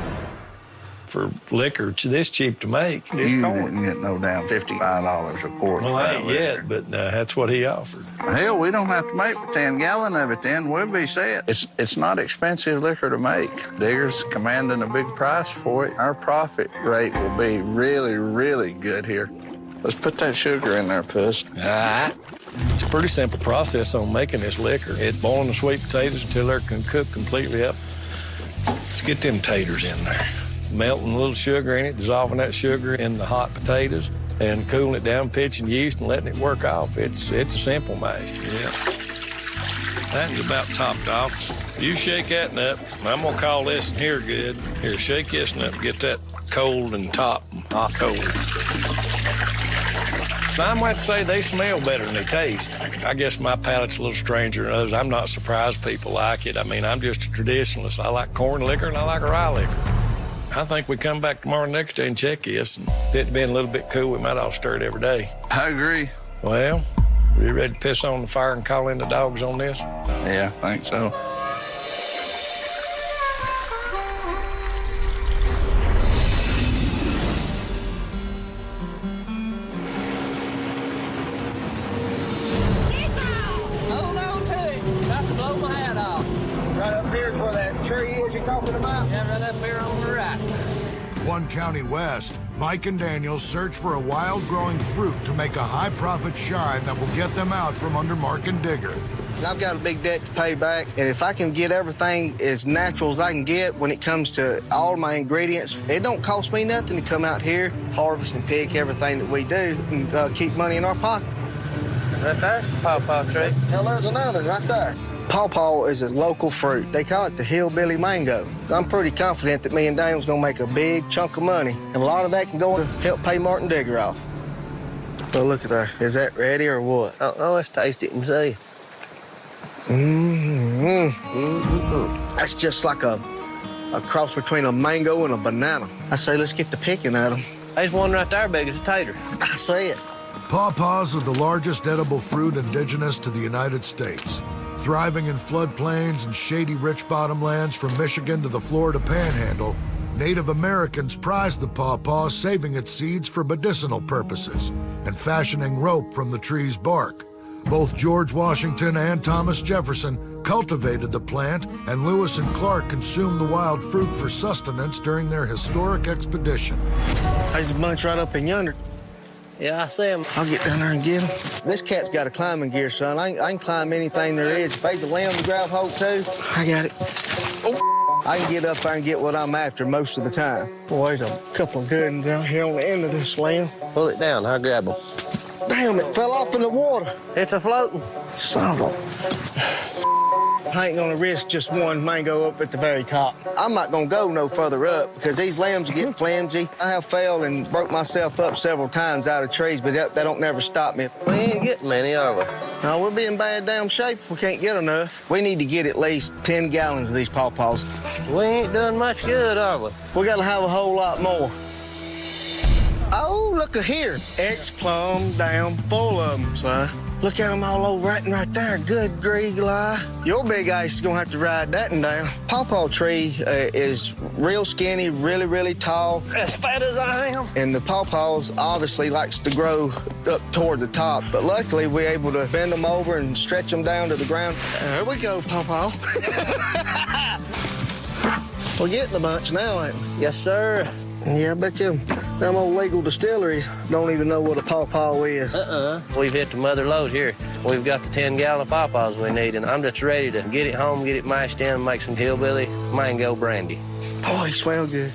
for liquor this cheap to make. You didn't get no damn $55 a quart. Well, I ain't yet, but that's what he offered. Hell, we don't have to make 10 gallon of it then. We'll be set. It's not expensive liquor to make. Digger's commanding a big price for it. Our profit rate will be really, really good here. Let's put that sugar in there, Puss. All right. It's a pretty simple process on making this liquor. It's boiling the sweet potatoes until they're cooked completely up. Let's get them taters in there. Melting a little sugar in it, dissolving that sugar in the hot potatoes, and cooling it down, pitching yeast, and letting it work off. It's a simple mash. Yeah. That's about topped off. You shake that up. I'm gonna call this in here good. Here, shake this up. Get that cold and top, hot cold. I might say they smell better than they taste. I guess my palate's a little stranger than others. I'm not surprised people like it. I mean, I'm just a traditionalist. I like corn liquor and I like rye liquor. I think we come back tomorrow next day and check this. And if it been a little bit cool, we might all stir it every day. I agree. Well, you ready to piss on the fire and call in the dogs on this? Yeah, I think so. Hold on to it. Got to blow my hat off. Right up here where that tree is you're talking about? Yeah, right up here on the right. One county west, Mike and Daniel search for a wild-growing fruit to make a high-profit shine that will get them out from under Mark and Digger. I've got a big debt to pay back, and if I can get everything as natural as I can get when it comes to all my ingredients, it don't cost me nothing to come out here, harvest and pick everything that we do, and keep money in our pocket. Right there's the pawpaw tree. Hell, there's another right there. Pawpaw is a local fruit. They call it the hillbilly mango. I'm pretty confident that me and Daniel's gonna make a big chunk of money, and a lot of that can go to help pay Martin Digger off. So look at that. Is that ready or what? Oh, let's taste it and see. That's just like a cross between a mango and a banana. I say let's get to picking at them. There's one right there big as a tater. I see it. Pawpaws are the largest edible fruit indigenous to the United States. Thriving in floodplains and shady rich bottomlands from Michigan to the Florida Panhandle, Native Americans prized the pawpaw, saving its seeds for medicinal purposes and fashioning rope from the tree's bark. Both George Washington and Thomas Jefferson cultivated the plant, and Lewis and Clark consumed the wild fruit for sustenance during their historic expedition. There's a bunch right up in yonder. Yeah, I see them. I'll get down there and get them. This cat's got a climbing gear, son. I can climb anything there is. If there's a limb to grab hold to, I got it. Oh. I can get up there and get what I'm after most of the time. Boy, there's a couple of good ones out here on the end of this limb. Pull it down. I'll grab them. Damn, it fell off in the water. It's a floating. Son of a... I ain't gonna risk just one mango up at the very top. I'm not gonna go no further up because these limbs are getting flimsy. I have fell and broke myself up several times out of trees, but that don't never stop me. We ain't getting many, are we? No, we'll be in bad damn shape if we can't get enough. We need to get at least 10 gallons of these pawpaws. We ain't doing much good, are we? We gotta have a whole lot more. Oh, look at here. It's plumb damn full of them, son. Look at them all over right there. Good grief, lie. Your big ice is gonna have to ride that one down. Pawpaw tree is real skinny, really tall. As fat as I am. And the pawpaws obviously likes to grow up toward the top, but luckily we're able to bend them over and stretch them down to the ground. There we go, pawpaw. We're getting a bunch now, ain't we? Yes, sir. Yeah, I bet you them old legal distilleries don't even know what a pawpaw is. We've hit the mother load here. We've got the 10-gallon pawpaws we need, and I'm just ready to get it home, get it mashed in, and make some hillbilly mango brandy. Boy, it smells good.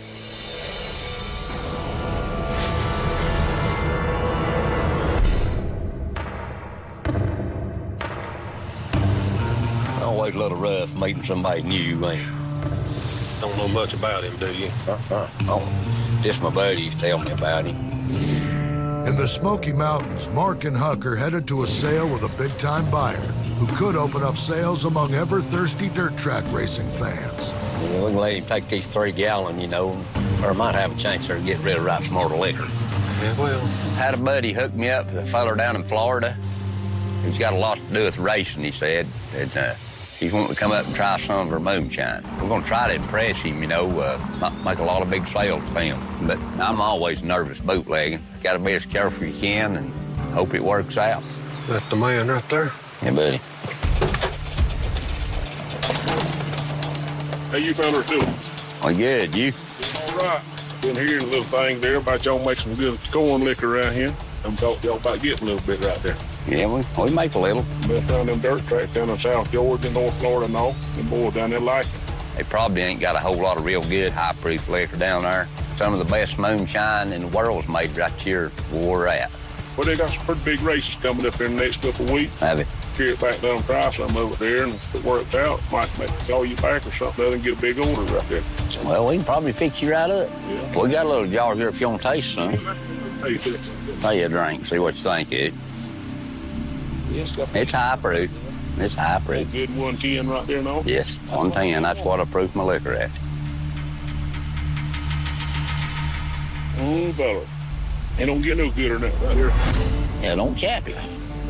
Always a little rough meeting somebody new, ain't it? Don't know much about him, do you? Oh, just my buddies tell me about him. In the Smoky Mountains, Mark and Huck are headed to a sale with a big-time buyer who could open up sales among ever-thirsty dirt track racing fans. Well, we can let him take these 3-gallon, you know, or might have a chance there to get rid of right some more liquor. Yeah, well. Had a buddy hook me up with a feller down in Florida. He's got a lot to do with racing, he said. And, he's wanting to come up and try some of our moonshine. We're going to try to impress him, you know, make a lot of big sales for him. But I'm always nervous bootlegging. Got to be as careful as you can and hope it works out. That's the man right there. Yeah, buddy. How you fellas doing? Well, good. You? All right. Been hearing a little thing there about y'all make some good corn liquor around here. I'm talking y'all about getting a little bit right there. Yeah, we make a little. Been down them dirt tracks down in South Georgia, North Florida and all. Them boys down there like it. They probably ain't got a whole lot of real good high-proof liquor down there. Some of the best moonshine in the world's made right here where we're at. Well, they got some pretty big races coming up in the next couple of weeks. Have it? Carry it back down and try some of it there, and if it works out, might call you back or something and get a big order right there. Well, we can probably fix you right up. Yeah. We got a little jar here if you want to taste some. Taste it. Take a drink, see what you think of it. It's high proof. It's high proof. Good 110 right there now? Yes, 110. That's what I proof my liquor at. Oh, fella. Ain't don't get no gooder than that right here. Yeah, don't chap you.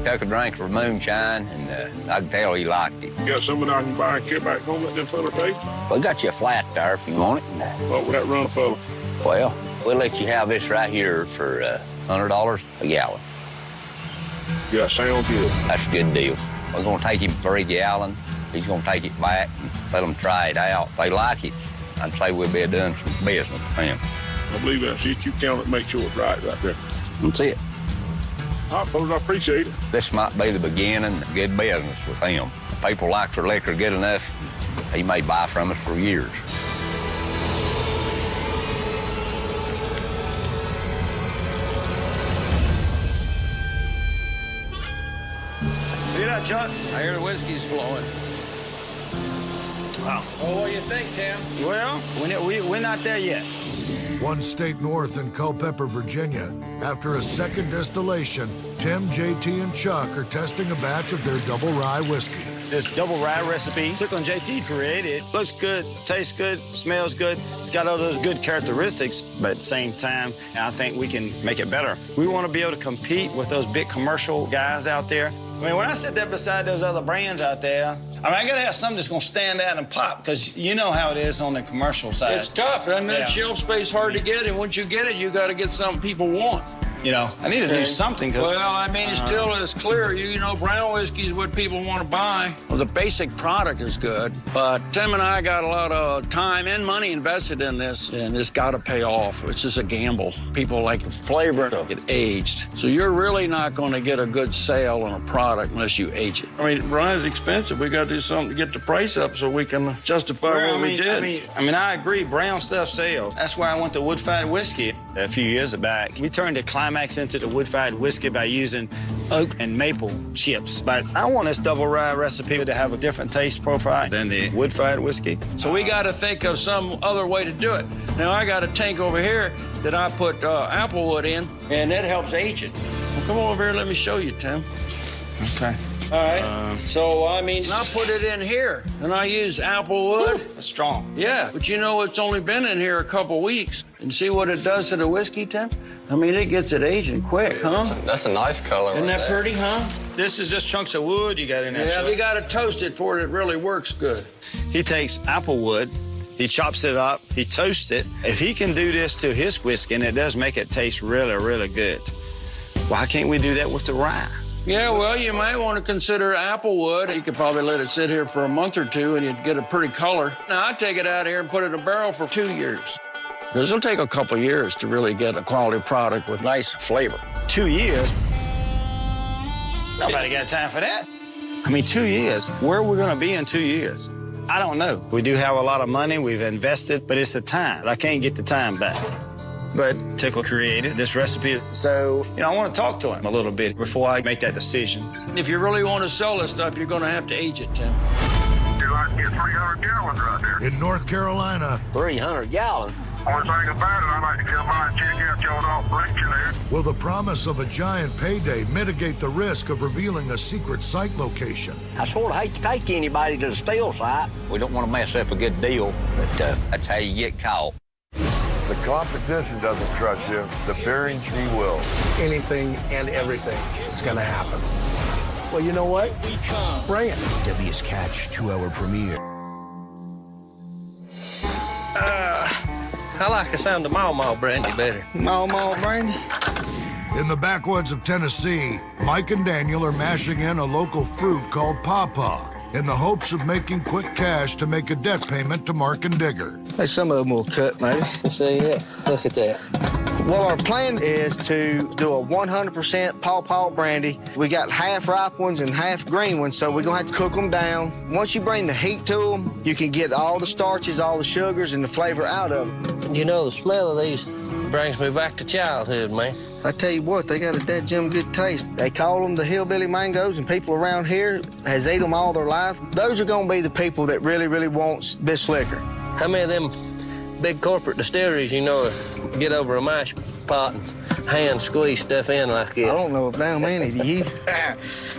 Took a drink of moonshine, and I could tell he liked it. You got something I can buy and carry back home, let them fella taste? We got you a flat there if you want it. What would that run, fella? Well, we'll let you have this right here for $100 a gallon. Yeah, sounds good. That's a good deal. We're going to take him 3 gallons. He's going to take it back and let them try it out. If they like it, I'd say we'll be doing some business with him. I believe that's it. You count it, make sure it's right there. That's it. All right, fellas, I appreciate it. This might be the beginning of good business with him. If people like their liquor good enough, he may buy from us for years. Look at that, Chuck. I hear the whiskey's flowing. Wow. Well, what do you think, Tim? Well, we're not there yet. One state north in Culpeper, Virginia, after a second distillation, Tim, JT, and Chuck are testing a batch of their double rye whiskey. This double rye recipe, Tickle and JT created. Looks good, tastes good, smells good. It's got all those good characteristics, but at the same time, I think we can make it better. We want to be able to compete with those big commercial guys out there. I mean, when I sit there beside those other brands out there, I got to have something that's going to stand out and pop, because you know how it is on the commercial side. It's tough, and that shelf space hard to get, and once you get it, you got to get something people want. You know, I need to do something. Cause, well, I mean, it still is clear. You know, brown whiskey is what people want to buy. Well, the basic product is good, but Tim and I got a lot of time and money invested in this, and it's got to pay off. It's just a gamble. People like the flavor of it aged. So you're really not going to get a good sale on a product unless you age it. I mean, rye's expensive. We got to do something to get the price up so we can justify what we did. I agree. Brown stuff sells. That's why I went to wood-fired whiskey a few years back. We turned the climax into the wood-fired whiskey by using oak and maple chips. But I want this double rye recipe to have a different taste profile than the wood-fired whiskey. So we got to think of some other way to do it. Now, I got a tank over here that I put applewood in, and that helps age it. Well, come over here, let me show you, Tim. Okay. All right. So, I mean, I put it in here, and I use apple wood. It's strong. Yeah, but you know, it's only been in here a couple weeks. And see what it does to the whiskey, Tim? I mean, it gets it aging quick, huh? That's a nice color. Isn't that pretty, huh? This is just chunks of wood you got in there. Yeah, you got to toast it for it really works good. He takes apple wood, he chops it up, he toasts it. If he can do this to his whiskey, and it does make it taste really, really good, why can't we do that with the rye? Yeah, well, you might want to consider apple wood. You could probably let it sit here for a month or two, and you'd get a pretty color. Now, I take it out here and put it in a barrel for 2 years. This will take a couple years to really get a quality product with nice flavor. 2 years? Nobody got time for that. I mean, 2 years. Where are we going to be in 2 years? I don't know. We do have a lot of money. We've invested, but it's the time. I can't get the time back. But Tickle created this recipe. So, I want to talk to him a little bit before I make that decision. If you really want to sell this stuff, you're going to have to age it, Tim. You'd like to get 300 gallons right there. In North Carolina, 300 gallons. Only thing about it, I'd like to come by and check out y'all's operation there. will the promise of a giant payday mitigate the risk of revealing a secret site location? I sort of hate to take anybody to the steel site. We don't want to mess up a good deal, but that's how you get caught. The competition doesn't trust you. The Bering Sea will. Anything and everything is going to happen. Well, you know what? Bring it. Deadliest Catch 2-hour premiere. I like the sound of Mau brandy better. Mau brandy? In the backwoods of Tennessee, Mike and Daniel are mashing in a local fruit called pawpaw in the hopes of making quick cash to make a debt payment to Mark and Digger. Hey, some of them will cut, maybe. See, yeah, look at that. Well, our plan is to do a 100% pawpaw brandy. We got half ripe ones and half green ones, so we're gonna have to cook them down. Once you bring the heat to them, you can get all the starches, all the sugars, and the flavor out of them. You know, the smell of these brings me back to childhood, man. I tell you what, they got a dadgum good taste. They call them the hillbilly mangoes, and people around here has ate them all their life. Those are gonna be the people that really, really wants this liquor. How many of them big corporate distilleries, you know, get over a mash pot and hand squeeze stuff in like this? I don't know if damn many do you.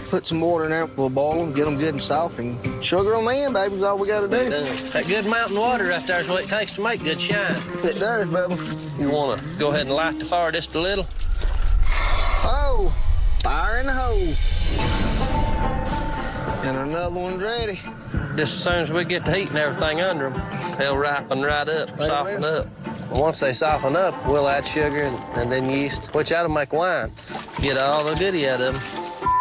Put some water in there, we'll boil them, get them good and soft, and sugar them in, baby, is all we gotta do. That good mountain water right there is what it takes to make good shine. It does, Bubba. You wanna go ahead and light the fire just a little? Oh, fire in the hole. And another one's ready. Just as soon as we get the heat and everything under them, they'll ripen right up, soften up. Once they soften up, we'll add sugar and then yeast, which ought to make wine. Get all the goodie out of them.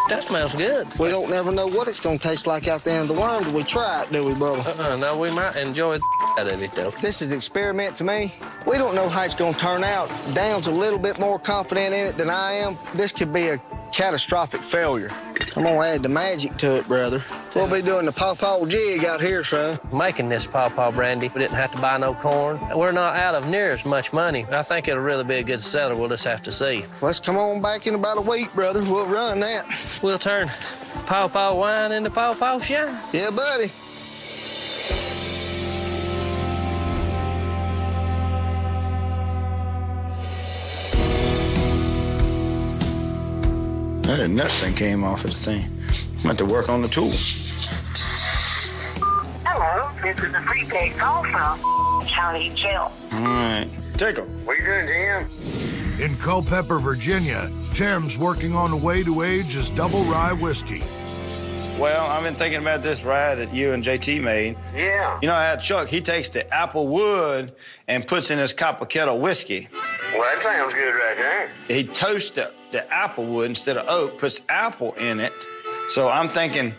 That smells good. We don't never know what it's going to taste like out there in the worm till we try it, do we, Bubba? No, we might enjoy the out of it, though. This is an experiment to me. We don't know how it's going to turn out. Dan's a little bit more confident in it than I am. This could be a catastrophic failure. I'm going to add the magic to it, brother. We'll be doing the pawpaw jig out here, son. Making this pawpaw brandy, we didn't have to buy no corn. We're not out of near as much money. I think it'll really be a good seller. We'll just have to see. Let's come on back in about a week, brother. We'll run that. We'll turn pawpaw wine into pawpaw shine. Yeah, buddy. That nut thing came off his thing. I'm about to work on the tool. Hello, this is a prepaid call from County Jail. All right. Tickle. What are you doing, Tim? In Culpeper, Virginia, Tim's working on a way to age his double rye whiskey. Well, I've been thinking about this rye that you and JT made. Yeah. You know how Chuck, he takes the apple wood and puts in his copper kettle whiskey. Well, that sounds good right there. He toasts the apple wood instead of oak, puts apple in it. So I'm thinking,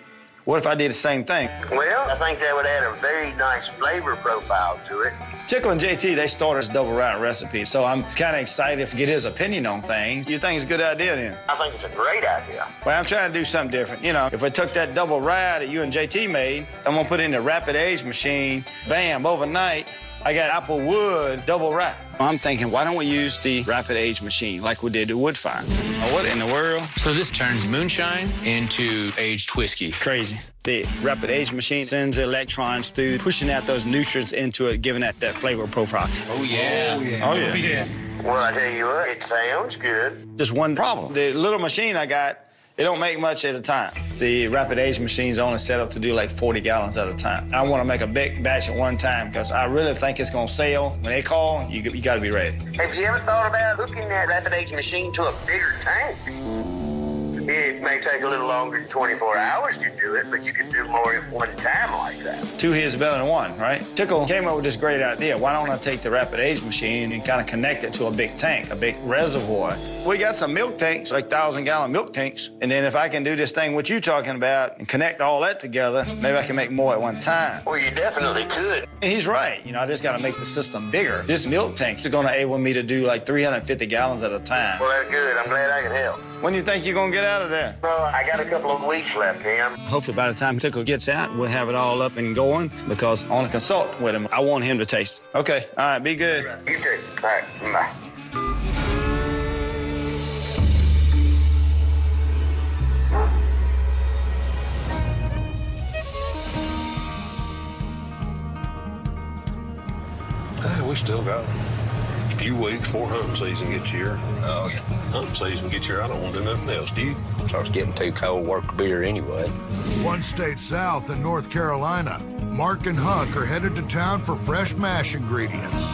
what if I did the same thing? Well, I think that would add a very nice flavor profile to it. Tickle and JT, they started this double rye recipe, so I'm kind of excited to get his opinion on things. You think it's a good idea then? I think it's a great idea. Well, I'm trying to do something different. You know, if I took that double rye that you and JT made, I'm gonna put it in the rapid age machine, bam, overnight, I got apple wood double rye. I'm thinking, why don't we use the rapid age machine like we did the wood fire? What in the world? So this turns moonshine into aged whiskey. Crazy. The rapid age machine sends the electrons through, pushing out those nutrients into it, giving that flavor profile. Oh, yeah. Oh, yeah. Oh, yeah. Well, I tell you what, it sounds good. Just one problem. The little machine I got It don't make much at a time. The rapid age machine's only set up to do like 40 gallons at a time. I want to make a big batch at one time because I really think it's going to sell. When they call, you got to be ready. Have you ever thought about hooking that rapid age machine to a bigger tank? It may take a little longer than 24 hours to do it, but you can do more at one time like that. Two heads better than one, right? Tickle came up with this great idea. Why don't I take the rapid age machine and kind of connect it to a big tank, a big reservoir? We got some milk tanks, like 1,000-gallon milk tanks. And then if I can do this thing what you're talking about and connect all that together, maybe I can make more at one time. Well, you definitely could. And he's right. You know, I just got to make the system bigger. This milk tank is going to enable me to do like 350 gallons at a time. Well, that's good. I'm glad I can help. When do you think you're going to get out of there? Well, I got a couple of weeks left, Tim. Hopefully by the time Tickle gets out, we'll have it all up and going because I want to consult with him. I want him to taste it. Okay. All right. Be good. You too. All right. Bye. We still got a few weeks before hunting season gets here. Oh, yeah. Hunting season gets here, I don't want to do nothing else, do you? Starts getting too cold to work beer anyway. One state south in North Carolina, Mark and Huck are headed to town for fresh mash ingredients.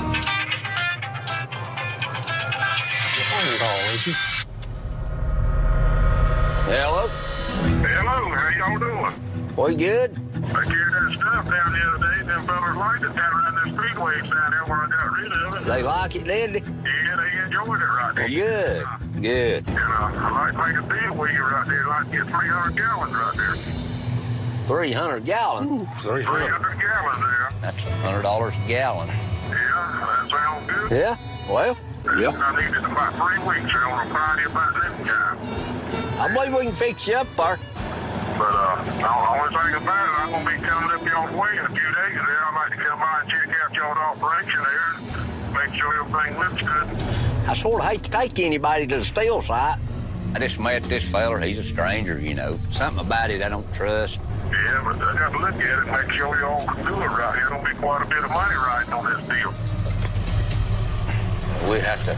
Hello? Hello. How y'all doing? We good? I carried that stuff down the other day. Them fellas liked it down around the speedways down there where I got rid of it. They like it, did they? Yeah, they enjoyed it right there. Well, good. Good. And I like to make a deal with you right there. I'd get 300 gallons right there. 300 gallons? Ooh, 300 gallons there. That's $100 a gallon. Yeah, that sounds good. Yeah? Well, yeah. I need it in about 3 weeks. I want to find you about this time. I believe we can fix you up, Bart. But the only thing about it, I'm going to be coming up y'all's way in a few days there. I'd like to come by and check out y'all's operation there and make sure everything looks good. I sort of hate to take anybody to the steel site. I just met this feller. He's a stranger, you know. Something about it I don't trust. Yeah, but I got to look at it and make sure y'all can do it right. There'll be quite a bit of money riding on this deal. We have to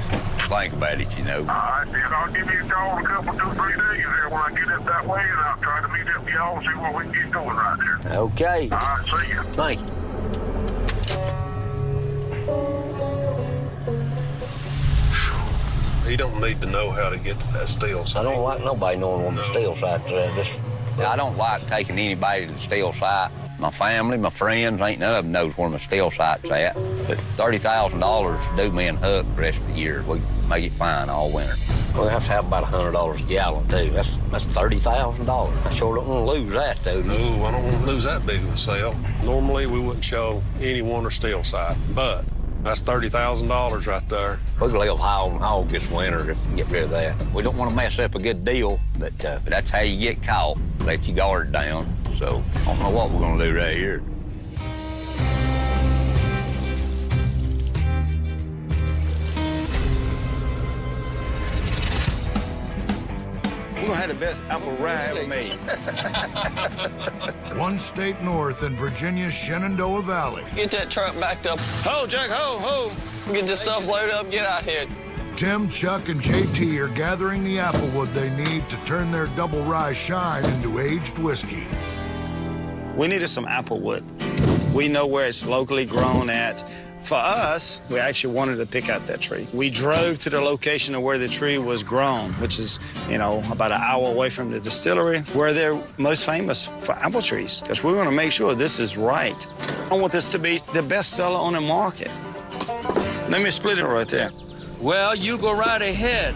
think about it, you know. All right, then I'll give you a call in a couple, 2, 3 days there when I get up that way, and I'll try to meet up with y'all and see what we can get going right there. Okay. All right, see you. Thank you. He don't need to know how to get to that steel site. I don't like nobody knowing where the steel site's at. I don't like taking anybody to the steel site. My family, my friends, ain't none of them knows where my steel site's at. But $30,000 to do me and Huck the rest of the year. We make it fine all winter. We'll have to have about $100 a gallon, too. That's $30,000. I sure don't want to lose that, though. No, I don't want to lose that big of a sale. Normally, we wouldn't show anyone a steel site, but that's $30,000 right there. We can live high on hog this winter if we get rid of that. We don't want to mess up a good deal, but that's how you get caught. Let your guard down. So I don't know what we're going to do right here. We're going to have the best apple rye ever made. One state north in Virginia's Shenandoah Valley. Get that truck backed up. Ho, Jack, ho, ho. Get this stuff loaded up, get out here. Tim, Chuck, and JT are gathering the applewood they need to turn their double rye shine into aged whiskey. We needed some applewood. We know where it's locally grown at. For us, we actually wanted to pick out that tree. We drove to the location of where the tree was grown, which is, you know, about an hour away from the distillery, where they're most famous for apple trees, because we want to make sure this is right. I want this to be the best seller on the market. Let me split it right there. Well, you go right ahead.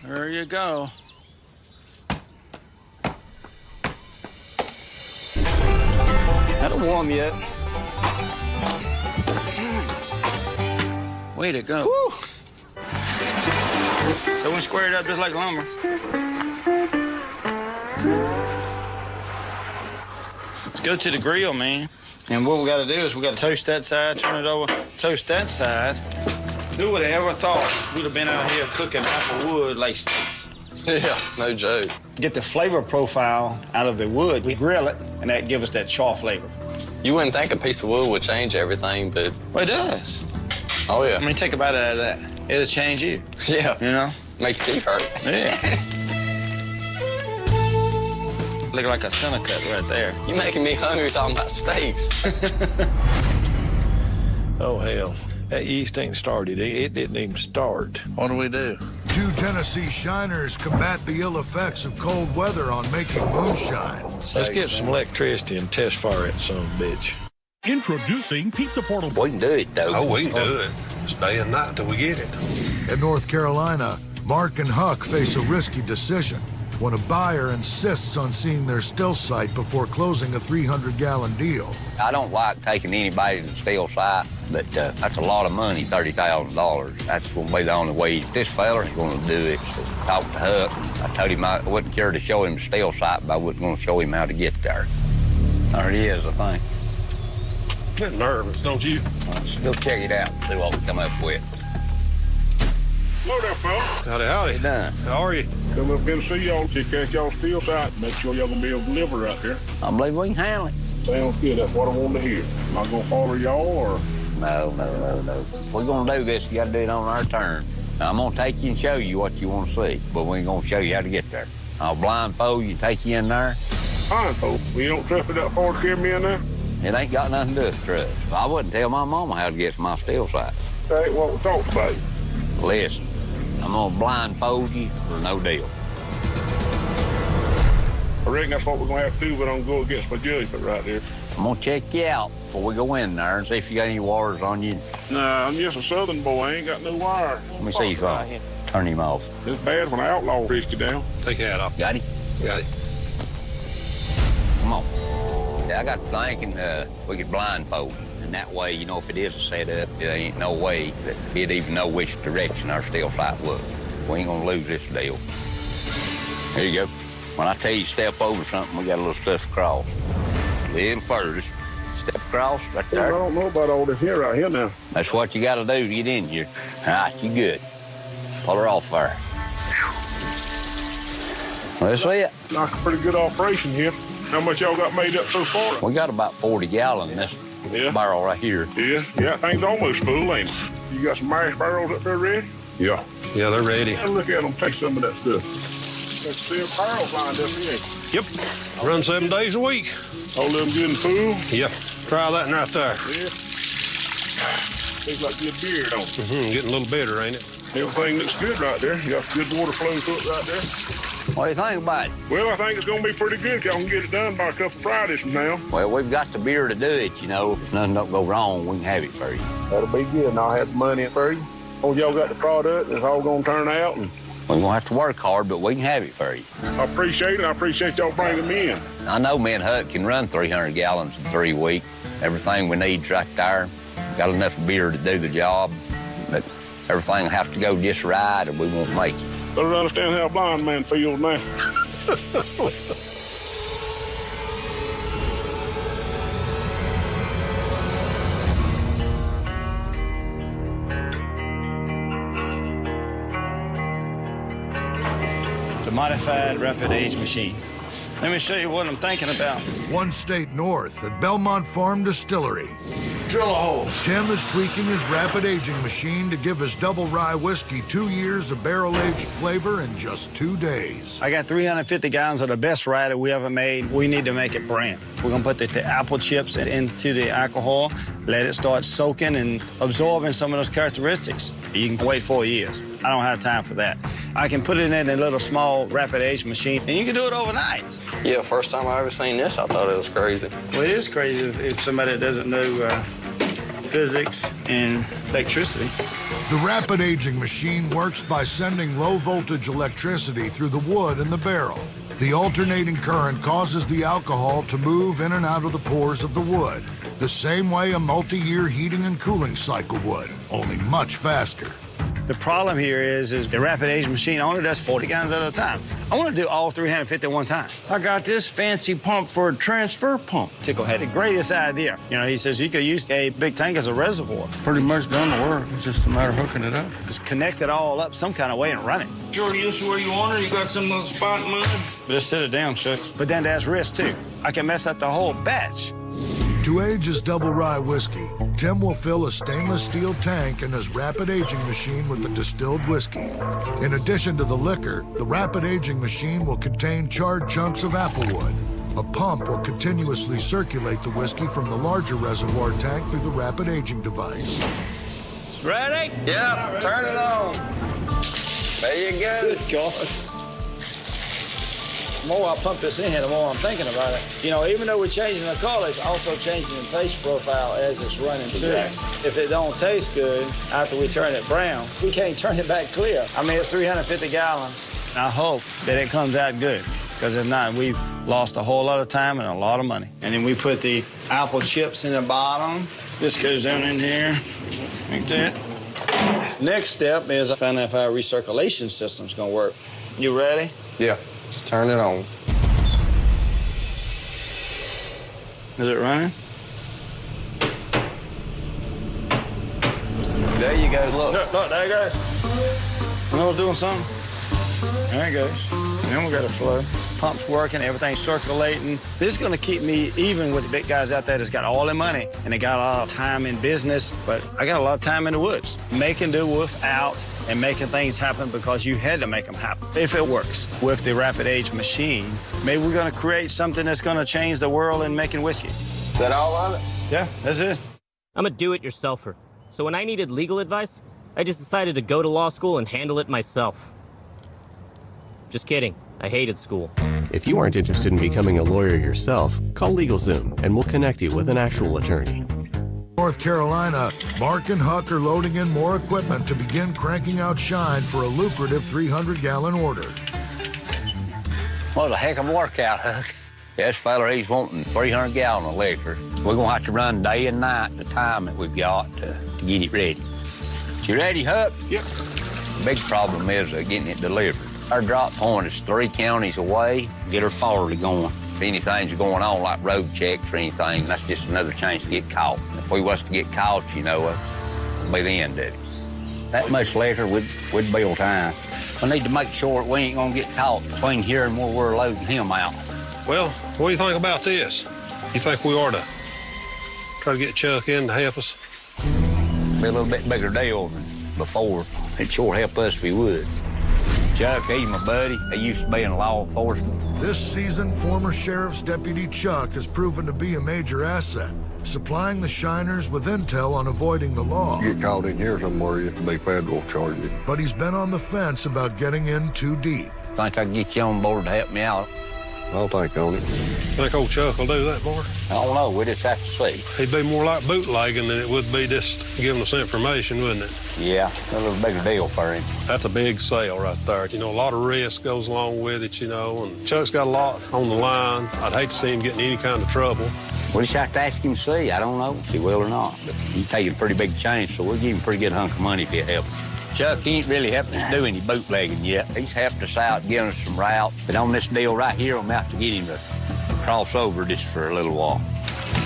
There you go. Not warm yet. Way to go. Whew. So we square it up just like lumber. Let's go to the grill, man. And what we got to do is we got to toast that side, turn it over, toast that side. Who would have ever thought we'd have been out here cooking apple wood like steaks? Yeah, no joke. Get the flavor profile out of the wood. We grill it, and that gives us that char flavor. You wouldn't think a piece of wood would change everything, but... Well, it does. Oh, yeah. I mean, take a bite out of that. It'll change you. Yeah. You know? Make your teeth hurt. Yeah. Look like a center cut right there. You're making me hungry talking about steaks. Oh, hell. That yeast ain't started. It didn't even start. What do we do? 2 Tennessee shiners combat the ill effects of cold weather on making moonshine. Let's get some electricity and test fire that son of a bitch. Introducing Pizza Portal. We can do it, though. Oh, we can do it. It's day and night till we get it. In North Carolina, Mark and Huck face a risky decision when a buyer insists on seeing their still site before closing a 300-gallon deal. I don't like taking anybody to the still site, but that's a lot of money, $30,000. That's going to be the only way this fella's going to do it. So talk to Huck. I told him I wouldn't care to show him the still site, but I wasn't going to show him how to get there. There it is, I think. Get nervous, don't you? Let's go check it out, see what we come up with. Hello there, fella. Howdy, howdy. Hey, done. How are you? Come up in to see y'all, check out y'all steel site, make sure y'all gonna be able to deliver out there. I believe we can handle it. Sounds good, that's what I wanted to hear. Am I gonna follow y'all, or? No. If we're going to do this, you got to do it on our terms. Now, I'm going to take you and show you what you want to see, but we ain't going to show you how to get there. I'll blindfold you, take you in there. Blindfold? Well, you don't trust me that far to carry me in there? It ain't got nothing to do with trust. I wouldn't tell my mama how to get to my steel site. That ain't what we talked about. Listen, I'm going to blindfold you for no deal. I reckon that's what we're gonna have to do, but I'm gonna go against my judgment right there. I'm going to check you out before we go in there and see if you got any wires on you. Nah, I'm just a southern boy. I ain't got no wire. Let me see if I turn him off. It's bad when an outlaw risk you down. Take your hat off. Got him? Got it. Come on. Yeah, I got to thinking we could blindfold. And that way, you know, if it is a setup, there ain't no way that he'd even know which direction our steel site was. We ain't going to lose this deal. Here you go. When I tell you step over something, we got a little stuff across. A little further. Step across, right there. I don't know about all this here right here now. That's what you got to do to get in here. All right, you good. Pull her off there. Let's see it. Like a pretty good operation here. How much y'all got made up so far? We got about 40 gallons in this barrel right here. Yeah, thing's almost full, ain't it? You got some mash barrels up there ready? Yeah, they're ready. Yeah, look at them, take some of that stuff. Got steel barrels lined up here. Yep, run 7 days a week. All of them good and full? Yeah, try that one right there. Yeah. Tastes like good beer, don't it? Getting a little bitter, ain't it? Everything looks good right there. You got good water flowing through it right there. What do you think about it? Well, I think it's going to be pretty good. Y'all can get it done by a couple Fridays from now. Well, we've got the beer to do it, you know. If nothing don't go wrong, we can have it for you. That'll be good, and I'll have the money for you. Oh, y'all got the product, it's all going to turn out. And we're going to have to work hard, but we can have it for you. I appreciate it. I appreciate y'all bringing me in. I know me and Huck can run 300 gallons in 3 weeks. Everything we need's right there. Got enough beer to do the job, but everything will have to go just right or we won't make it. Better understand how a blind man feels now. The modified rapid age machine. Let me show you what I'm thinking about. 1 state north at Belmont Farm Distillery. Drill a hole. Tim is tweaking his rapid aging machine to give his double rye whiskey 2 years of barrel-aged flavor in just 2 days. I got 350 gallons of the best rye that we ever made. We need to make it brand. We're gonna put the apple chips into the alcohol, let it start soaking and absorbing some of those characteristics. You can wait 4 years. I don't have time for that. I can put it in a little small rapid age machine, and you can do it overnight. Yeah, first time I ever seen this, I thought it was crazy. Well, it is crazy if somebody that doesn't know physics and electricity. The rapid aging machine works by sending low-voltage electricity through the wood in the barrel. The alternating current causes the alcohol to move in and out of the pores of the wood, the same way a multi-year heating and cooling cycle would, only much faster. The problem here is the rapid age machine only does 40 gallons at a time. I want to do all 350 at one time. I got this fancy pump for a transfer pump. Tickle had the greatest idea. You know, he says you could use a big tank as a reservoir. Pretty much done the work. It's just a matter of hooking it up. Just connect it all up some kind of way and run it. Sure, this is where you want it? You got some little spot in mind? Just sit it down, Chuck. But then there's risk, too. I can mess up the whole batch. To age his double rye whiskey, Tim will fill a stainless steel tank in his rapid aging machine with the distilled whiskey. In addition to the liquor, the rapid aging machine will contain charred chunks of applewood. A pump will continuously circulate the whiskey from the larger reservoir tank through the rapid aging device. Ready? Yeah, turn it on. There you go. Good God. The more I pump this in here, the more I'm thinking about it. You know, even though we're changing the color, it's also changing the taste profile as it's running too. If it don't taste good after we turn it brown, we can't turn it back clear. I mean, it's 350 gallons. I hope that it comes out good, because if not, we've lost a whole lot of time and a lot of money. And then we put the apple chips in the bottom. This goes down in here, like that. Next step is finding out if our recirculation system's gonna work. You ready? Yeah, let's turn it on. Is it running? There you go, look. Look, there it goes. You know what's doing something? There it goes. Then we got a flow. Pump's working, everything's circulating. This is gonna keep me even with the big guys out there that's got all the money and they got a lot of time in business, but I got a lot of time in the woods. Making do without and making things happen because you had to make them happen. If it works with the rapid age machine, maybe we're gonna create something that's gonna change the world in making whiskey. Is that all of it? Yeah, that's it. I'm a do-it-yourselfer, so when I needed legal advice, I just decided to go to law school and handle it myself. Just kidding. I hated school. If you aren't interested in becoming a lawyer yourself, call LegalZoom and we'll connect you with an actual attorney. North Carolina, Mark and Huck are loading in more equipment to begin cranking out shine for a lucrative 300-gallon order. What a heck of a workout, Huck. This fella, he's wanting 300 gallons of liquor. We're going to have to run day and night the time that we've got to get it ready. You ready, Huck? Yep. The big problem is getting it delivered. Our drop point is 3 counties away. Get her forward going. If anything's going on, like road checks or anything, that's just another chance to get caught. If we was to get caught, you know, it'll be the end of it. That much liquor, we'd be on time. We need to make sure we ain't gonna get caught between here and where we're loading him out. Well, what do you think about this? You think we ought to try to get Chuck in to help us? Be a little bit bigger deal than before. It'd sure help us if he would. Chuck, he's my buddy. He used to be in law enforcement. This season, former Sheriff's Deputy Chuck has proven to be a major asset, supplying the shiners with intel on avoiding the law. Get caught in here somewhere, it'll be federal charges. But he's been on the fence about getting in too deep. Think I can get you on board to help me out? I'll think on it. Think old Chuck will do that, boy? I don't know. We just have to see. He'd be more like bootlegging than it would be just giving us information, wouldn't it? Yeah, a little bigger deal for him. That's a big sale right there. You know, a lot of risk goes along with it, you know, and Chuck's got a lot on the line. I'd hate to see him get in any kind of trouble. We'll just have to ask him to see. I don't know if he will or not, but he's taking a pretty big chance, so we'll give him a pretty good hunk of money if he'll help us. Chuck, he ain't really helping us do any bootlegging yet. He's helped us out, giving us some routes. But on this deal right here, I'm going to have to get him to cross over just for a little while.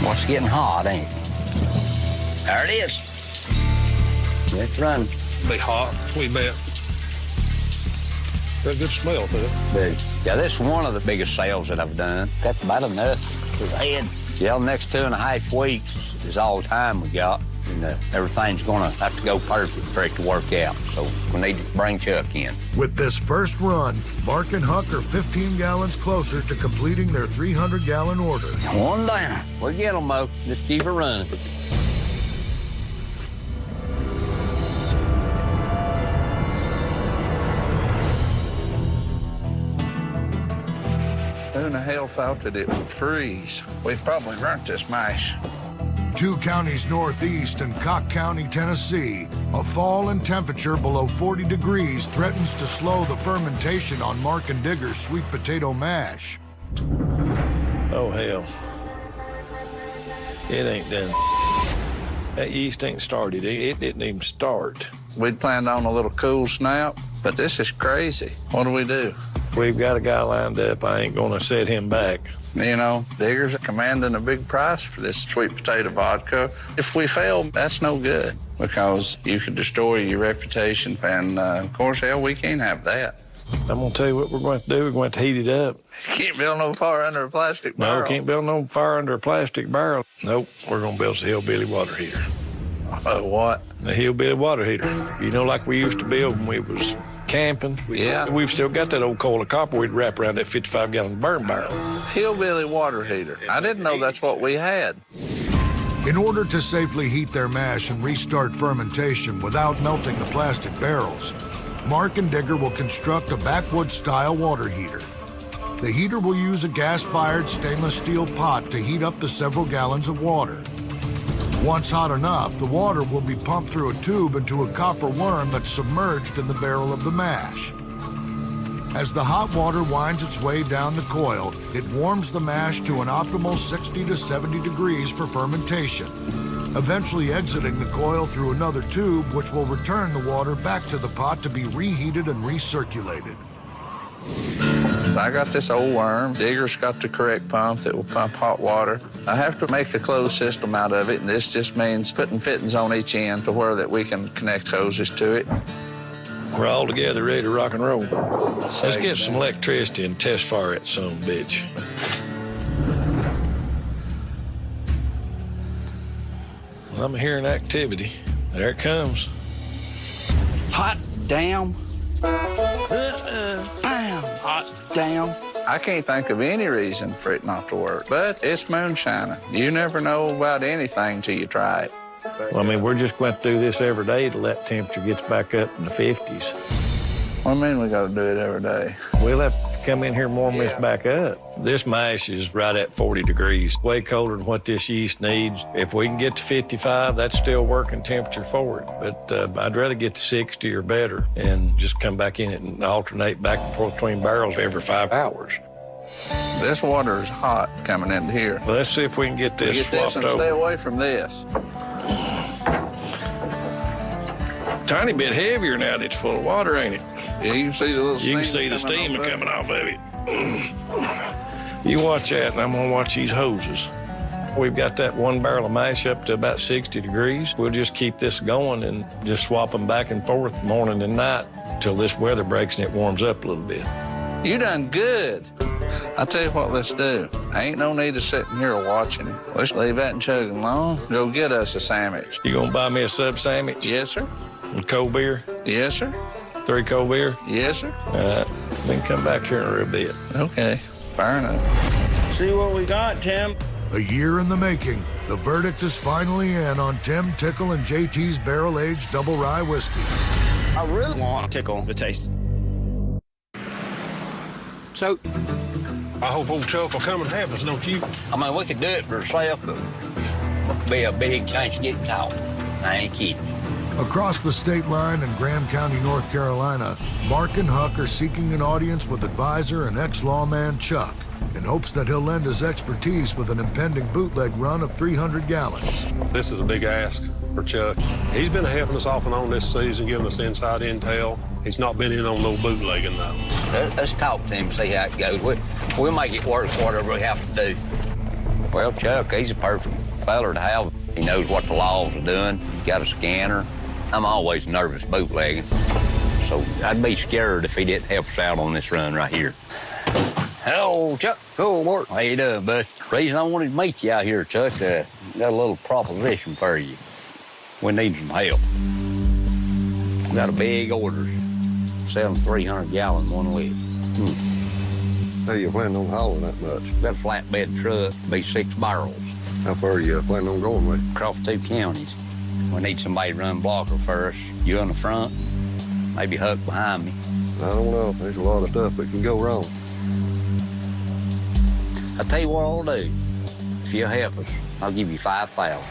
Well, it's getting hot, ain't it? There it is. It's running. Be hot, we bet. Got a good smell to it. But, yeah, this is one of the biggest sales that I've done. That's about enough for the head. Yeah, the next 2.5 weeks is all the time we got. And everything's going to have to go perfect for it to work out. So we need to bring Chuck in. With this first run, Mark and Huck are 15 gallons closer to completing their 300-gallon order. One down. We'll get them, Mo. Just keep it running. Who in the hell thought that it would freeze? We've probably burnt this mash. 2 counties northeast in Cock County, Tennessee, a fall in temperature below 40 degrees threatens to slow the fermentation on Mark and Digger's sweet potato mash. Oh, hell. It ain't done. That yeast ain't started. It didn't even start. We'd planned on a little cool snap, but this is crazy. What do we do? We've got a guy lined up. I ain't gonna set him back. You know, Digger's commanding a big price for this sweet potato vodka. If we fail, that's no good because you could destroy your reputation. And, of course, hell, we can't have that. I'm going to tell you what we're going to do. We're going to heat it up. Can't build no fire under a plastic barrel. No, can't build no fire under a plastic barrel. Nope, we're going to build a hillbilly water heater. What? The hillbilly water heater. You know, like we used to build when we was camping. Yeah. We've still got that old coil of copper we'd wrap around that 55-gallon burn barrel. Hillbilly water heater. I didn't know that's what we had. In order to safely heat their mash and restart fermentation without melting the plastic barrels, Mark and Digger will construct a backwoods-style water heater. The heater will use a gas-fired stainless steel pot to heat up the several gallons of water. Once hot enough, the water will be pumped through a tube into a copper worm that's submerged in the barrel of the mash. As the hot water winds its way down the coil, it warms the mash to an optimal 60 to 70 degrees for fermentation, eventually exiting the coil through another tube, which will return the water back to the pot to be reheated and recirculated. I got this old worm. Digger's got the correct pump that will pump hot water. I have to make a closed system out of it, and this just means putting fittings on each end to where that we can connect hoses to it. We're all together ready to rock and roll. Let's get some electricity and test fire that son of a bitch. Well, I'm hearing activity. There it comes. Hot damn. Bam. Hot damn. I can't think of any reason for it not to work, but it's moonshining. You never know about anything till you try it. Well, I mean, we're just going to do this every day till that temperature gets back up in the 50s. What do you mean we got to do it every day? We'll have to come in here and warm this back up. This mash is right at 40 degrees, way colder than what this yeast needs. If we can get to 55, that's still working temperature for it. But I'd rather get to 60 or better and just come back in it and alternate back and forth between barrels every 5 hours. This water is hot coming into here. Well, let's see if we can get this swapped and over. Stay away from this. Tiny bit heavier now that it's full of water, ain't it? Yeah, you can see the little steam. You can see the steam coming off of it. You watch that, and I'm gonna watch these hoses. We've got that one barrel of mash up to about 60 degrees. We'll just keep this going and just swap them back and forth morning and night until this weather breaks and it warms up a little bit. You done good. I tell you what, let's do. Ain't no need of sitting here watching. Let's leave that and chugging along. Go get us a sandwich. You gonna buy me a sub sandwich? Yes, sir. And cold beer? Yes, sir. 3 cold beer? Yes, sir. All right. Then come back here in a little bit. Okay. Fair enough. See what we got, Tim. A year in the making, the verdict is finally in on Tim, Tickle, and JT's barrel-aged double rye whiskey. I really want Tickle to taste. So, I hope old Chuck will come and have us, don't you? I mean, we could do it for ourselves, but it'd be a big chance of getting caught. I ain't kidding. Across the state line in Graham County, North Carolina, Mark and Huck are seeking an audience with advisor and ex-lawman Chuck in hopes that he'll lend his expertise with an impending bootleg run of 300 gallons. This is a big ask for Chuck. He's been helping us off and on this season, giving us inside intel. He's not been in on no bootlegging, though. Let's talk to him, see how it goes. We'll make it work for whatever we have to do. Well, Chuck, he's a perfect feller to have. He knows what the laws are doing. He's got a scanner. I'm always nervous bootlegging, so I'd be scared if he didn't help us out on this run right here. Hello, Chuck. Hello, Mark. How you doing, bud? Reason I wanted to meet you out here, Chuck, got a little proposition for you. We need some help. We got a big order, selling 300-gallon one lid. Hey, you planning on hauling that much? Got a flatbed truck, be 6 barrels. How far are you planning on going with? Across 2 counties. We need somebody to run blocker first. You on the front, maybe Huck behind me. I don't know. There's a lot of stuff that can go wrong. I'll tell you what I'll do. If you'll help us, I'll give you $5,000.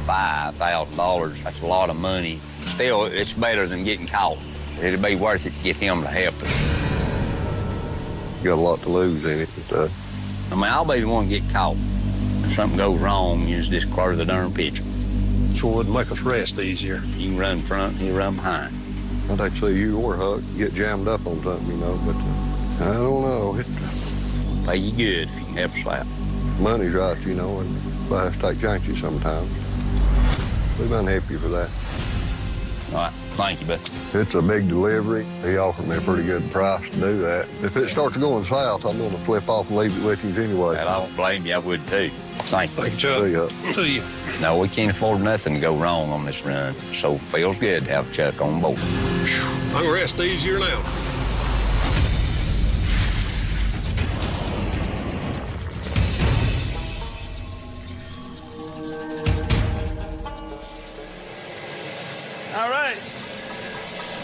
$5,000, that's a lot of money. Still, it's better than getting caught. It'll be worth it to get him to help us. You got a lot to lose in it. But, I mean, I'll be the one to get caught. If something goes wrong, you just clear the darn picture. Sure would make us rest easier. You can run front, you run behind. I'd actually you or Huck get jammed up on something, you know, but I don't know. Pay you good if you can help us out. Money's right, you know, and I have to take chances sometimes. We've been happy for that. All right. Thank you, bud. It's a big delivery. He offered me a pretty good price to do that. If it starts going south, I'm going to flip off and leave it with you anyway. And I don't blame you. I would too. Thank you. Thank you, Chuck. See ya. See you. No, we can't afford nothing to go wrong on this run, so it feels good to have Chuck on board. I can rest easier now. All right.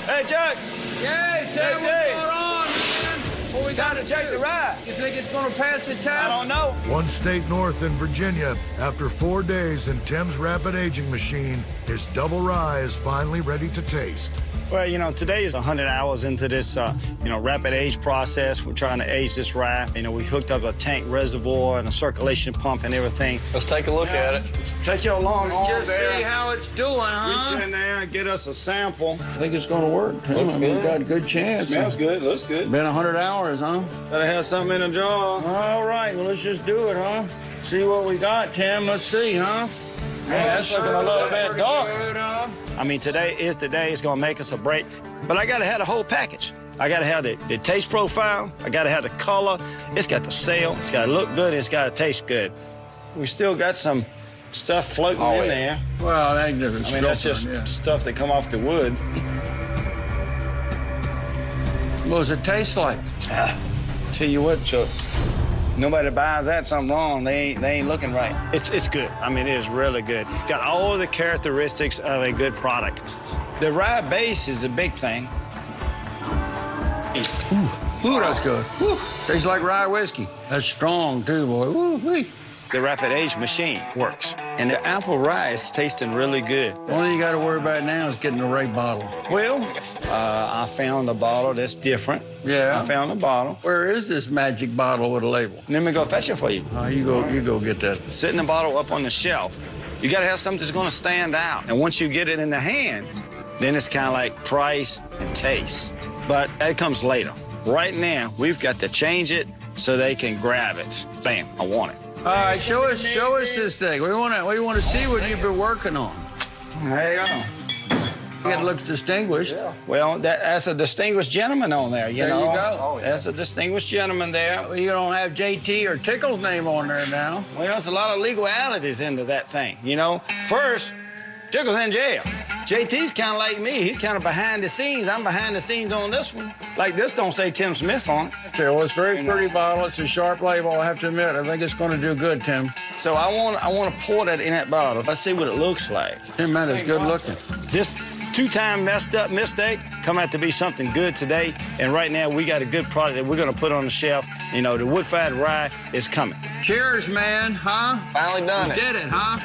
Hey, Chuck. Yay, Sam, what's going on, man? What we got to check the ride. You think it's going to pass the test? I don't know. One state north in Virginia, after 4 days in Tim's rapid aging machine, his double rye is finally ready to taste. Well, you know, today is 100 hours into this, rapid age process. We're trying to age this rye. You know, we hooked up a tank reservoir and a circulation pump and everything. Let's take a look at it. Take your long arm Just there. see how it's doing, huh? Reach in there and get us a sample. I think it's going to work. Tim. Looks I mean, good. we've got a good chance. Smells good. Looks good. Been 100 hours, huh? Gotta have something in the jar. All right, well, let's just do it, huh? See what we got, Tim. Let's see, huh? Man, that's looking a little bit dark. Good, huh? I mean, today is the day. It's gonna make us a break. But I gotta have the whole package. I gotta have the taste profile. I gotta have the color. It's got the sail. It's gotta look good. It's gotta taste good. We still got some stuff floating in there. Well, that difference. I mean, that's just stuff that come off the wood. What does it taste like? Tell you what, Chuck. Nobody buys that, something wrong. They ain't looking right. It's good. I mean, it is really good. Got all the characteristics of a good product. The rye base is a big thing. Ooh, that's good. Ooh, tastes like rye whiskey. That's strong, too, boy. Ooh-wee. The rapid age machine works. And the apple rye is tasting really good. The only thing you got to worry about now is getting the right bottle. Well, I found a bottle that's different. Yeah. I found a bottle. Where is this magic bottle with a label? Let me go fetch it for you. You go get that. Sitting the bottle up on the shelf. You got to have something that's going to stand out. And once you get it in the hand, then it's kind of like price and taste. But that comes later. Right now, we've got to change it so they can grab it. Bam, I want it. All right, show us this thing. We want to see what you've been working on. There you go. It looks distinguished. Yeah. Well, that's a distinguished gentleman on there, you there know. You go. Oh, yeah. That's a distinguished gentleman there. Well, you don't have JT or Tickle's name on there now. Well, there's a lot of legalities into that thing, you know. First, Tickle's in jail. JT's kind of like me. He's kind of behind the scenes. I'm behind the scenes on this one. Like this don't say Tim Smith on it. Okay, well, it's a very pretty bottle. It's a sharp label, I have to admit. I think it's going to do good, Tim. So I want to pour that in that bottle. Let's see what it looks like. Tim, man, it's good looking. This two-time messed up mistake come out to be something good today. And right now, we got a good product that we're going to put on the shelf. You know, the wood-fired rye is coming. Cheers, man, huh? Finally done it. Did it, huh?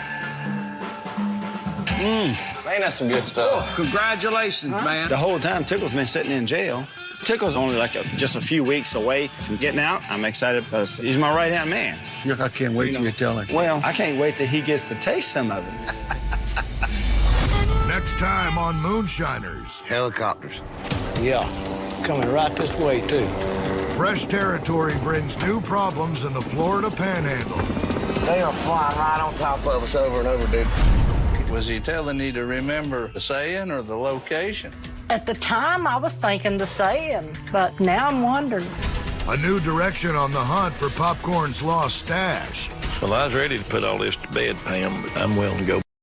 Man, that's some good stuff. Congratulations, man. The whole time, Tickle's been sitting in jail. Tickle's only like just a few weeks away from getting out. I'm excited because he's my right-hand man. I can't wait till you tell him. Well, I can't wait till he gets to taste some of it. Next time on Moonshiners. Helicopters. Yeah, coming right this way, too. Fresh territory brings new problems in the Florida Panhandle. They are flying right on top of us over and over, dude. Was he telling you to remember the saying or the location? At the time, I was thinking the saying, but now I'm wondering. A new direction on the hunt for Popcorn's lost stash. Well, I was ready to put all this to bed, Pam, but I'm willing to go